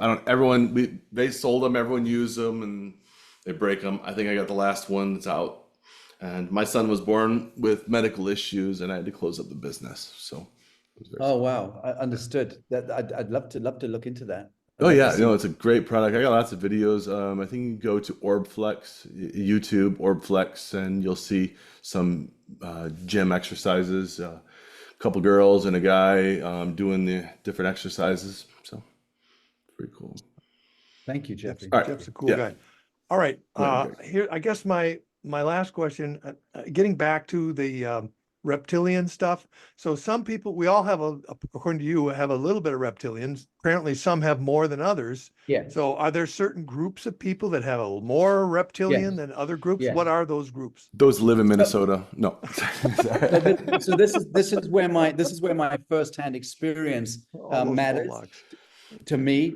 Speaker 2: they sold them, everyone used them, and they break them. I think I got the last one that's out, and my son was born with medical issues, and I had to close up the business. So, it was very
Speaker 1: Oh wow, I understood that. I'd love to look into that.
Speaker 2: Oh yeah, no, it's a great product. I got lots of videos. I think you can go to Orbflex, YouTube Orbflex, and you'll see some gym exercises. Couple girls and a guy doing the different exercises. So pretty cool.
Speaker 1: Thank you, Jeffrey.
Speaker 2: All right.
Speaker 5: Jeff's a cool
Speaker 2: Yeah.
Speaker 5: guy. All right.
Speaker 2: Yeah, great.
Speaker 5: Here, I guess my last question, getting back to the reptilian stuff. So some people, we all have according to you, have a little bit of reptilians. Apparently some have more than others.
Speaker 1: Yeah.
Speaker 5: So are there certain groups of people that have a little more reptilian than other groups?
Speaker 1: Yeah.
Speaker 5: What are those groups?
Speaker 2: Those live in Minnesota. No.
Speaker 1: So this is where my firsthand experience
Speaker 5: All those
Speaker 1: matters
Speaker 5: Polacks.
Speaker 1: to me.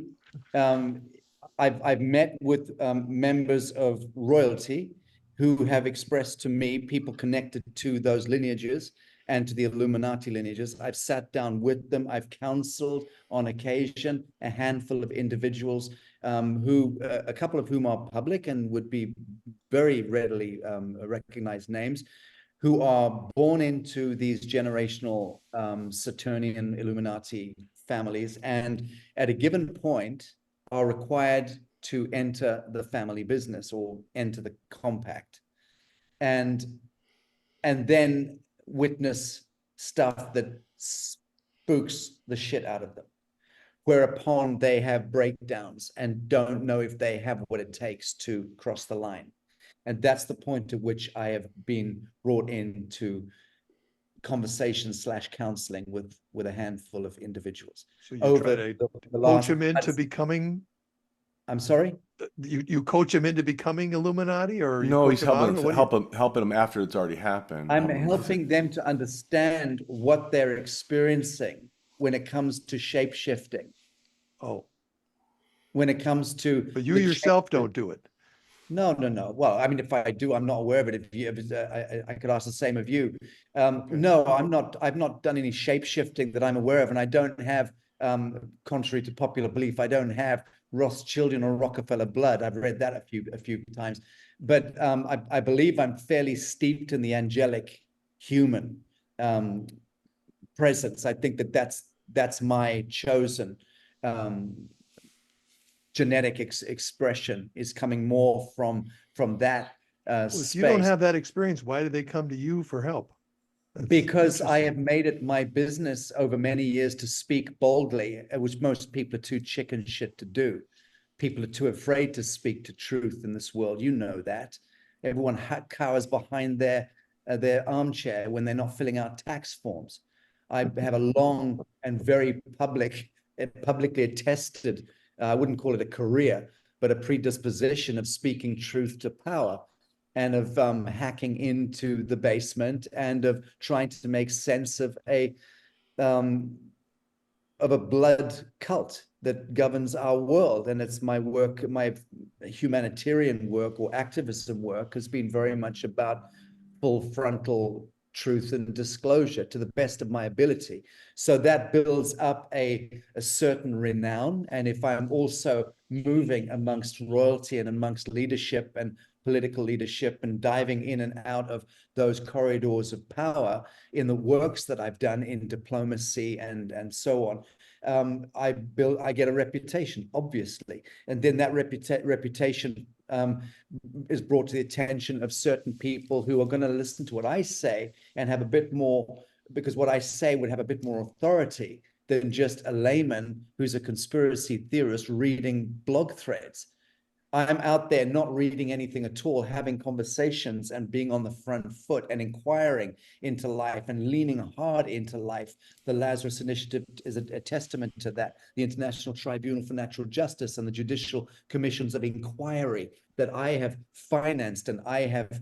Speaker 1: I've met with members of royalty who have expressed to me, people connected to those lineages and to the Illuminati lineages. I've sat down with them. I've counseled on occasion a handful of individuals who, a couple of whom are public and would be very readily recognized names, who are born into these generational Saturnian Illuminati families, and at a given point are required to enter the family business or enter the compact, and then witness stuff that spooks the shit out of them, whereupon they have breakdowns and don't know if they have what it takes to cross the line. And that's the point at which I have been brought into conversation / counseling with a handful of individuals.
Speaker 5: So you
Speaker 1: over
Speaker 5: try to
Speaker 1: the
Speaker 5: coach
Speaker 1: last,
Speaker 5: them into becoming,
Speaker 1: I'm sorry?
Speaker 5: you coach them into becoming Illuminati, or you
Speaker 2: No,
Speaker 5: coach
Speaker 2: he's
Speaker 5: them out, or what do you-
Speaker 2: helping them after it's already happened.
Speaker 1: I'm helping them to understand what they're experiencing when it comes to shape shifting,
Speaker 5: Oh,
Speaker 1: when it comes to.
Speaker 5: but you
Speaker 1: the
Speaker 5: yourself
Speaker 1: shape-
Speaker 5: don't do it.
Speaker 1: No. Well, I mean, if I do, I'm not aware of it. I could ask the same of you. No, I'm not. I've not done any shape shifting that I'm aware of, and I don't have, contrary to popular belief, I don't have Rothschildian or Rockefeller blood. I've read that a few times, but I believe I'm fairly steeped in the angelic human presence. I think that's my chosen genetic expression is coming more from that
Speaker 5: Well,
Speaker 1: space.
Speaker 5: if you don't have that experience, why do they come to you for help? That's
Speaker 1: Because I have
Speaker 5: interesting.
Speaker 1: made it my business over many years to speak boldly, which most people are too chicken shit to do. People are too afraid to speak to truth in this world. You know that. Everyone cowers behind their armchair when they're not filling out tax forms. I have a long and very publicly attested, I wouldn't call it a career, but a predisposition of speaking truth to power, and of hacking into the basement, and of trying to make sense of a blood cult that governs our world. And it's my work, my humanitarian work or activism work has been very much about full frontal truth and disclosure to the best of my ability. So that builds up a certain renown. And if I'm also moving amongst royalty and amongst leadership and political leadership and diving in and out of those corridors of power in the works that I've done in diplomacy and so on, I get a reputation, obviously, and then that reputation is brought to the attention of certain people who are going to listen to what I say and have a bit more, because what I say would have a bit more authority than just a layman who's a conspiracy theorist reading blog threads. I'm out there not reading anything at all, having conversations and being on the front foot and inquiring into life and leaning hard into life. The Lazarus Initiative is a testament to that. The International Tribunal for Natural Justice and the judicial commissions of inquiry that I have financed and I have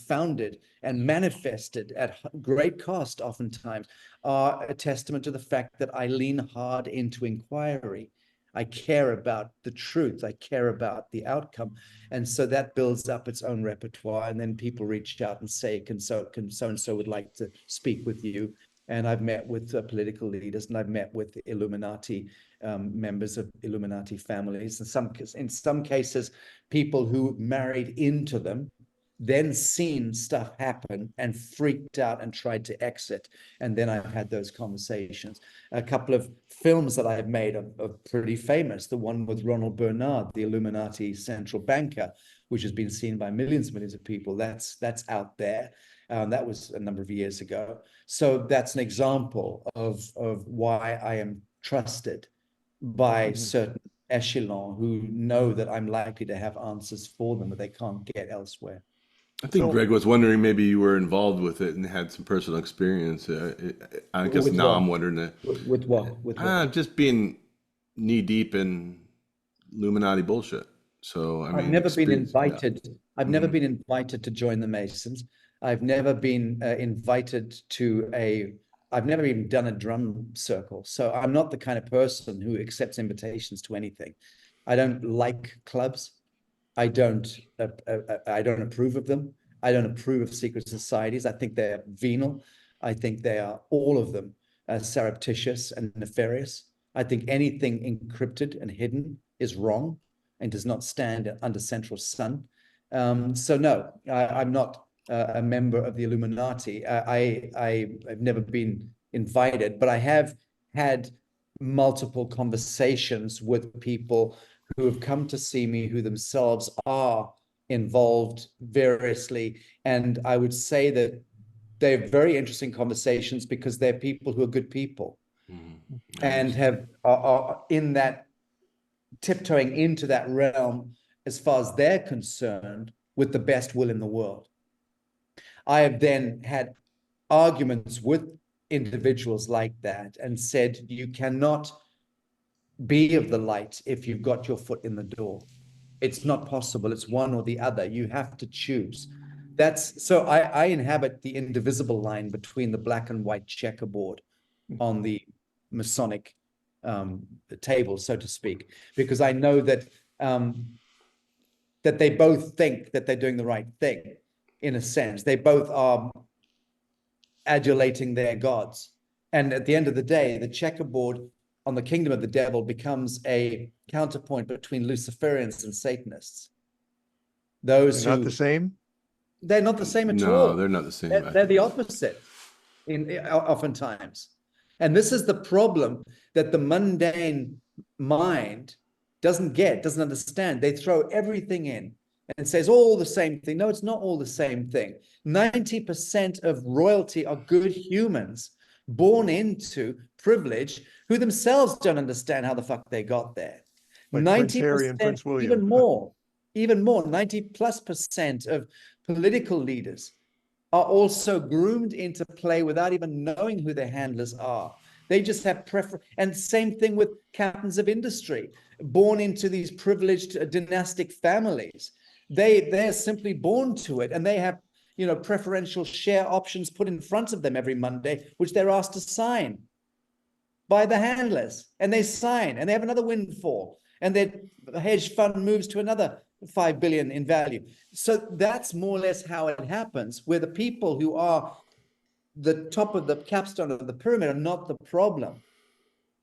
Speaker 1: founded and manifested at great cost oftentimes are a testament to the fact that I lean hard into inquiry. I care about the truth. I care about the outcome. And so that builds up its own repertoire. And then people reach out and say, can so-and-so would like to speak with you. And I've met with political leaders, and I've met with Illuminati members of Illuminati families. In some cases, people who married into them, then seen stuff happen and freaked out and tried to exit. And then I've had those conversations. A couple of films that I've made are pretty famous. The one with Ronald Bernard, the Illuminati central banker, which has been seen by millions and millions of people. That's out there. That was a number of years ago. So that's an example of why I am trusted by certain echelon who know that I'm likely to have answers for them that they can't get elsewhere.
Speaker 2: I think Greg was wondering maybe you were involved with it and had some personal experience. I guess
Speaker 1: With
Speaker 2: now
Speaker 1: what?
Speaker 2: I'm wondering that.
Speaker 1: With what? With what?
Speaker 2: Just being knee deep in Illuminati bullshit. So I mean,
Speaker 1: I've never been
Speaker 2: experience-
Speaker 1: invited.
Speaker 2: yeah.
Speaker 1: I've never been invited to join the Masons. I've never been invited to I've never even done a drum circle. So I'm not the kind of person who accepts invitations to anything. I don't like clubs. I don't approve of them. I don't approve of secret societies. I think they're venal. I think they are, all of them, surreptitious and nefarious. I think anything encrypted and hidden is wrong and does not stand under central sun. So no, I'm not a member of the Illuminati. I've never been invited, but I have had multiple conversations with people who have come to see me who themselves are involved variously. And I would say that they're very interesting conversations because they're people who are good people and are in that, tiptoeing into that realm as far as they're concerned with the best will in the world. I have then had arguments with individuals like that and said, you cannot be of the light if you've got your foot in the door. It's not possible. It's one or the other. You have to choose. So I inhabit the indivisible line between the black and white checkerboard on the Masonic table, so to speak, because I know that that they both think that they're doing the right thing, in a sense. They both are adulating their gods. And at the end of the day, the checkerboard on the kingdom of the devil becomes a counterpoint between Luciferians and Satanists. Those
Speaker 5: They're not the same?
Speaker 1: They're not the same at all.
Speaker 2: No, they're not the same.
Speaker 1: They're the opposite oftentimes. And this is the problem that the mundane mind doesn't understand. They throw everything in and says all the same thing. No, it's not all the same thing. 90% of royalty are good humans born into privilege who themselves don't understand how the fuck they got there.
Speaker 5: Like Prince Harry and Prince William.
Speaker 1: Even more, 90+% of political leaders are also groomed into play without even knowing who their handlers are. They just have preference. And same thing with captains of industry, born into these privileged dynastic families. They're simply born to it, and they have, preferential share options put in front of them every Monday, which they're asked to sign by the handlers, and they sign, and they have another windfall, and their hedge fund moves to another 5 billion in value. So that's more or less how it happens, where the people who are the top of the capstone of the pyramid are not the problem.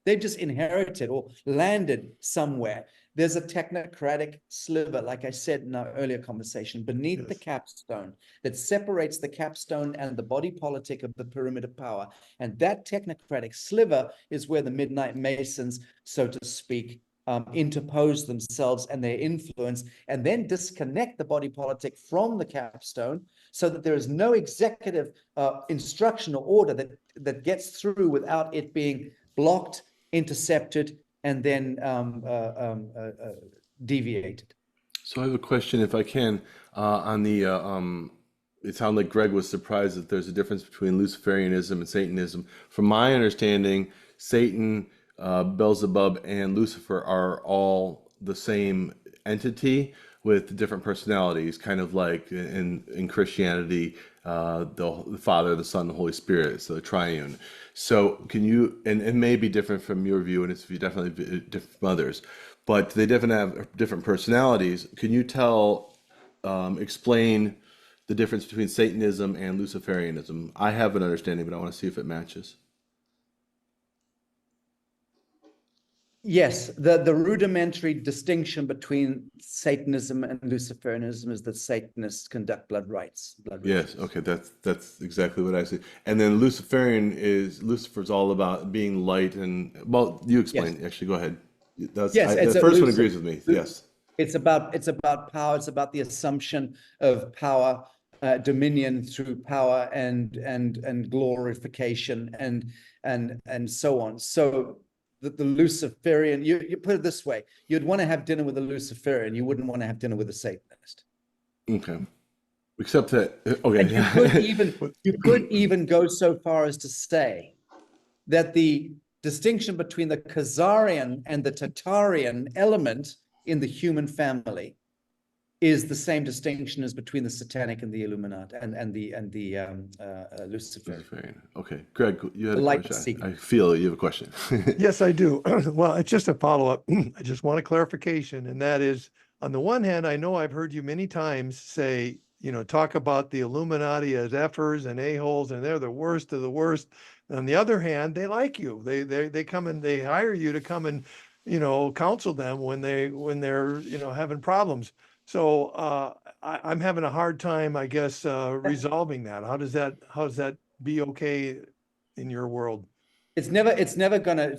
Speaker 1: They've just inherited or landed somewhere. there's a technocratic sliver, like I said in our earlier conversation, beneath the
Speaker 5: Yes.
Speaker 1: capstone that separates the capstone and the body politic of the pyramid of power. And that technocratic sliver is where the Midnight Masons, so to speak, interpose themselves and their influence, and then disconnect the body politic from the capstone, so that there is no executive instruction or order that gets through without it being blocked, intercepted, and then deviated.
Speaker 2: So I have a question, if I can, on the. It sounded like Greg was surprised that there's a difference between Luciferianism and Satanism. From my understanding, Satan, Beelzebub, and Lucifer are all the same entity with different personalities, kind of like in Christianity, the Father, the Son, the Holy Spirit, so the triune. So can you, and it may be different from your view, and it's definitely different from others, but they definitely have different personalities. Can you explain the difference between Satanism and Luciferianism? I have an understanding, but I want to see if it matches.
Speaker 1: Yes, the rudimentary distinction between Satanism and Luciferianism is that Satanists conduct blood rites.
Speaker 2: Yes, okay, that's exactly what I see. And then Lucifer's all about being light, and well, you explain.
Speaker 1: Yes.
Speaker 2: Actually, go ahead.
Speaker 1: Yes,
Speaker 2: The first one agrees with me. Yes.
Speaker 1: It's about power. It's about the assumption of power, dominion through power, and glorification, and so on. So the Luciferian, you put it this way: you'd want to have dinner with a Luciferian, you wouldn't want to have dinner with a Satanist.
Speaker 2: Okay. Except that, okay.
Speaker 1: And you could even go so far as to say that the distinction between the Khazarian and the Tartarian element in the human family is the same distinction as between the Satanic and the Illuminati and the Luciferian.
Speaker 2: Okay, Greg, you had a
Speaker 1: Light
Speaker 2: question.
Speaker 1: seeker.
Speaker 2: I feel you have a question.
Speaker 5: Yes, I do. Well, it's just a follow-up. I just want a clarification, and that is, on the one hand, I know I've heard you many times say, talk about the Illuminati as effers and a-holes, and they're the worst of the worst. On the other hand, they like you. They come and they hire you to come and, counsel them when they're having problems. So I'm having a hard time, I guess, resolving that. How does that be okay in your world?
Speaker 1: You're never gonna,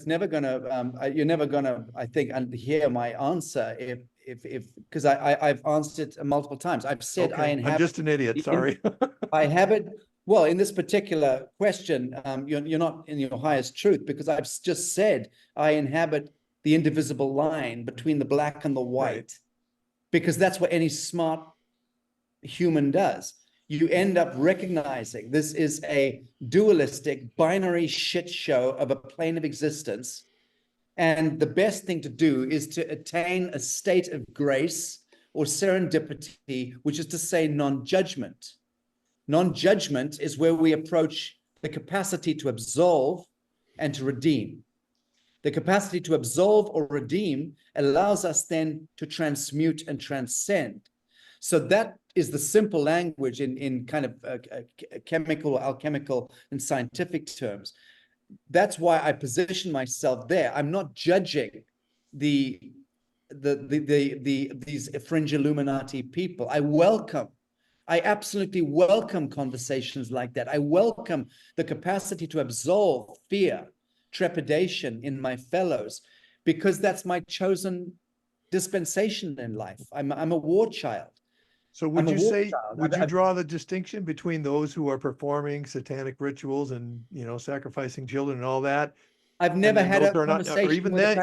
Speaker 1: I think, hear my answer if because I've answered it multiple times. I've said
Speaker 5: Okay.
Speaker 1: I inhabit.
Speaker 5: I'm just an idiot. Sorry.
Speaker 1: I habit. Well, in this particular question, you're not in your highest truth, because I've just said I inhabit the indivisible line between the black and the white,
Speaker 5: Right.
Speaker 1: because that's what any smart human does. You end up recognizing this is a dualistic binary shit show of a plane of existence. And the best thing to do is to attain a state of grace or serendipity, which is to say non-judgment. Non-judgment is where we approach the capacity to absolve and to redeem. The capacity to absolve or redeem allows us then to transmute and transcend. So that is the simple language in kind of chemical, alchemical, and scientific terms. That's why I position myself there. I'm not judging these fringe Illuminati people. I absolutely welcome conversations like that. I welcome the capacity to absolve fear, trepidation in my fellows, because that's my chosen dispensation in life. I'm a war child.
Speaker 5: So would you draw the distinction between those who are performing satanic rituals and, sacrificing children and all that?
Speaker 1: I've never had a
Speaker 5: conversation, or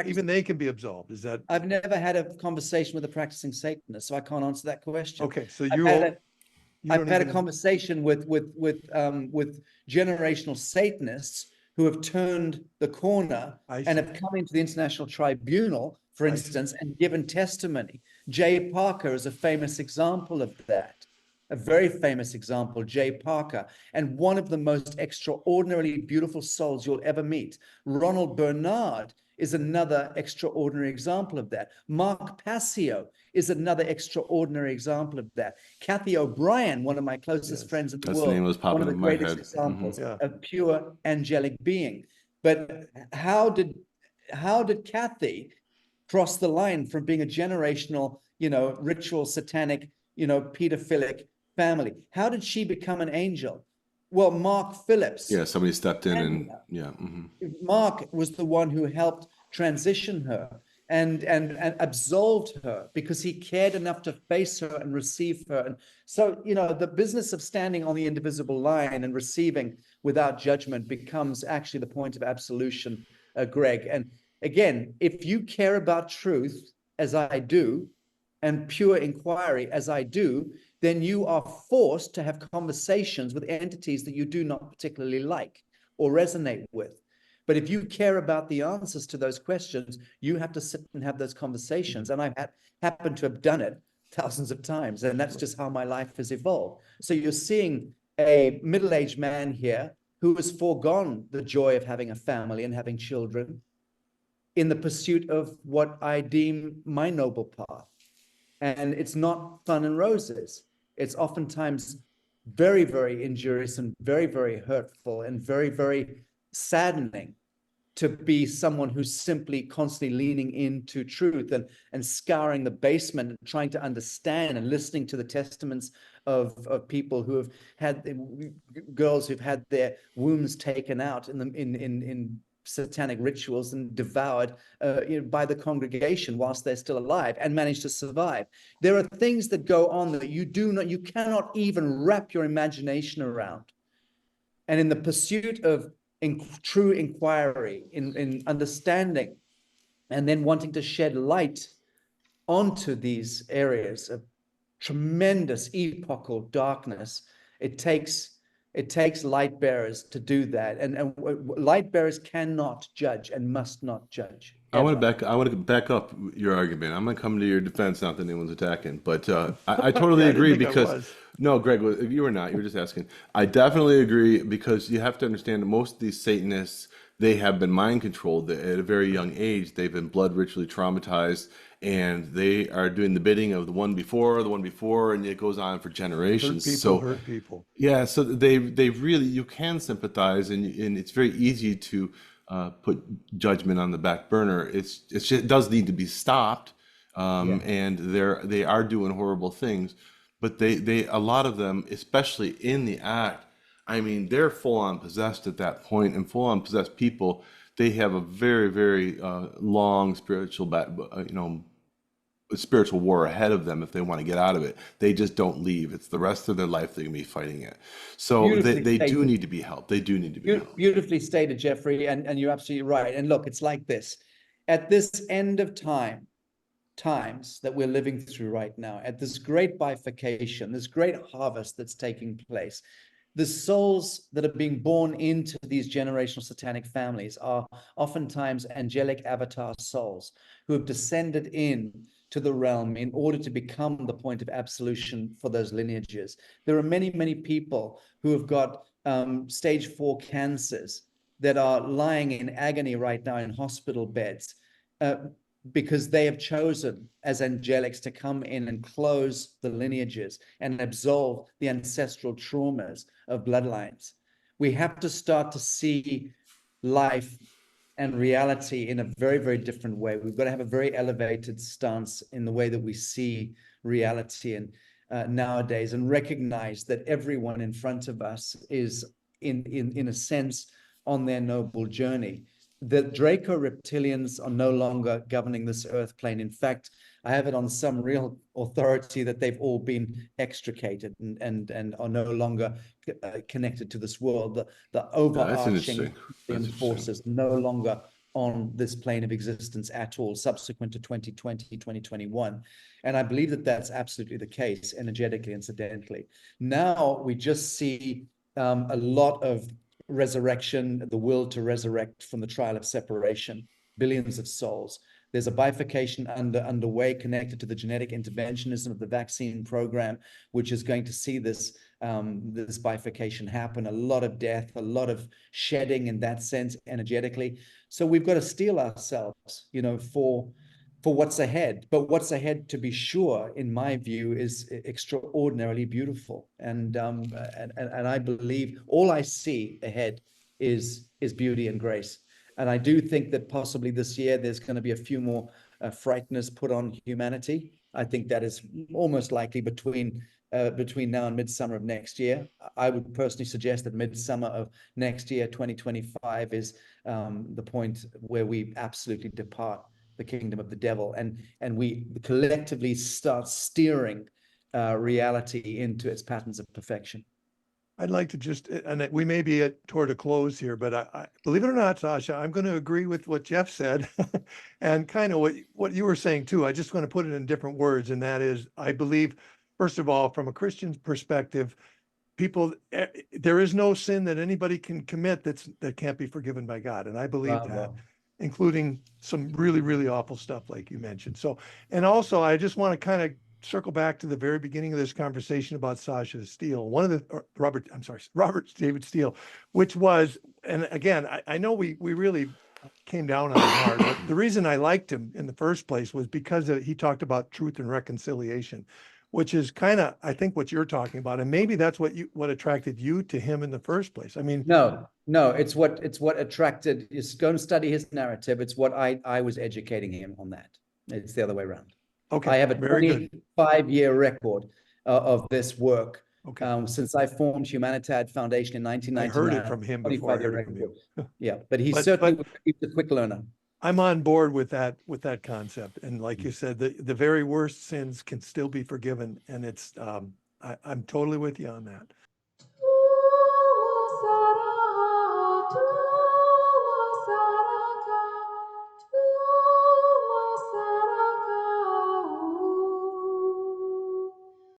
Speaker 5: even they can be absolved. Is that?
Speaker 1: I've never had a conversation with a practicing Satanist, so I can't answer that question.
Speaker 5: Okay, so
Speaker 1: I've had a conversation with generational Satanists who have turned the corner and have come into the International Tribunal, for instance, and given testimony. Jay Parker is a famous example of that, a very famous example, Jay Parker, and one of the most extraordinarily beautiful souls you'll ever meet. Ronald Bernard is another extraordinary example of that. Mark Passio is another extraordinary example of that. Kathy O'Brien, one of my closest friends in the world,
Speaker 2: name was popping
Speaker 1: one of the
Speaker 2: in my
Speaker 1: greatest
Speaker 2: head.
Speaker 1: examples of pure angelic being. But how did Kathy crossed the line from being a generational, ritual, satanic, pedophilic family? How did she become an angel? Well, Mark Phillips.
Speaker 2: Yeah, somebody stepped in and yeah.
Speaker 1: Mark was the one who helped transition her and absolved her because he cared enough to face her and receive her. And so, the business of standing on the indivisible line and receiving without judgment becomes actually the point of absolution, Greg. And again, if you care about truth, as I do, and pure inquiry, as I do, then you are forced to have conversations with entities that you do not particularly like or resonate with. But if you care about the answers to those questions, you have to sit and have those conversations. And I've happened to have done it thousands of times. And that's just how my life has evolved. So you're seeing a middle-aged man here who has foregone the joy of having a family and having children in the pursuit of what I deem my noble path. And it's not fun and roses. It's oftentimes very, very injurious and very, very hurtful and very, very saddening to be someone who's simply constantly leaning into truth and scouring the basement and trying to understand and listening to the testaments of people who have had girls who've had their wombs taken out in satanic rituals and devoured by the congregation whilst they're still alive and managed to survive. There are things that go on that you cannot even wrap your imagination around. And in the pursuit of true inquiry, in understanding, and then wanting to shed light onto these areas of tremendous epochal darkness, it takes light bearers to do that, and light bearers cannot judge and must not judge.
Speaker 2: I want to back up your argument. I'm going to come to your defense, not that anyone's attacking, but I totally agree because no, Greg, you were not. You were just asking. I definitely agree because you have to understand that most of these Satanists, they have been mind controlled at a very young age. They've been blood ritually traumatized, and they are doing the bidding of the one before, and it goes on for generations.
Speaker 5: Hurt people.
Speaker 2: Yeah, so they really, you can sympathize, and it's very easy to put judgment on the back burner. It does need to be stopped, and they are doing horrible things, but they a lot of them, especially in the act, I mean, they're full on possessed at that point, and full on possessed people, they have a very, very long spiritual spiritual war ahead of them if they want to get out of it. They just don't leave. It's the rest of their life they're going to be fighting it. So they do need to be helped. They do need to be helped.
Speaker 1: Beautifully stated, Jeffrey, and you're absolutely right. And look, it's like this. At this end of times that we're living through right now, at this great bifurcation, this great harvest that's taking place, the souls that are being born into these generational satanic families are oftentimes angelic avatar souls who have descended in to the realm in order to become the point of absolution for those lineages. There are many, many people who have got stage 4 cancers that are lying in agony right now in hospital beds because they have chosen as angelics to come in and close the lineages and absolve the ancestral traumas of bloodlines. We have to start to see life and reality in a very, very different way. We've got to have a very elevated stance in the way that we see reality and nowadays, and recognize that everyone in front of us is in a sense on their noble journey. The Draco reptilians are no longer governing this earth plane. In fact, I have it on some real authority that they've all been extricated and are no longer connected to this world. The overarching forces no longer on this plane of existence at all, subsequent to 2020, 2021. And I believe that that's absolutely the case, energetically, incidentally. Now we just see a lot of resurrection, the will to resurrect from the trial of separation, billions of souls. There's a bifurcation underway connected to the genetic interventionism of the vaccine program, which is going to see this bifurcation happen. A lot of death, a lot of shedding in that sense, energetically. So we've got to steel ourselves, for what's ahead. But what's ahead, to be sure, in my view, is extraordinarily beautiful. And I believe all I see ahead is beauty and grace. And I do think that possibly this year there's going to be a few more frighteners put on humanity. I think that is almost likely between now and midsummer of next year. I would personally suggest that midsummer of next year, 2025, is the point where we absolutely depart the kingdom of the devil, and we collectively start steering reality into its patterns of perfection.
Speaker 5: I'd like to just, and we may be toward a close here, but I believe it or not, Sacha, I'm going to agree with what Jeff said and kind of what you were saying too. I just want to put it in different words. And that is, I believe, first of all, from a Christian perspective, there is no sin that anybody can commit that can't be forgiven by God. And I believe that, including some really, really awful stuff like you mentioned. So, and also I just want to kind of circle back to the very beginning of this conversation about Sacha Steele, Robert David Steele, which was, and again, I know we really came down on him hard, but the reason I liked him in the first place was because he talked about truth and reconciliation, which is kind of, I think, what you're talking about. And maybe that's what attracted you to him in the first place. I mean,
Speaker 1: no, it's what attracted, is go and study his narrative. It's what I was educating him on that. It's the other way around.
Speaker 5: Okay,
Speaker 1: I have a 25-year record of this work.
Speaker 5: Okay.
Speaker 1: Since I formed Humanitad Foundation in 1999.
Speaker 5: I heard it from him before I heard it from you.
Speaker 1: Yeah, but he's certainly a quick learner.
Speaker 5: I'm on board with that concept. And like you said, the very worst sins can still be forgiven. And it's I'm totally with you on that.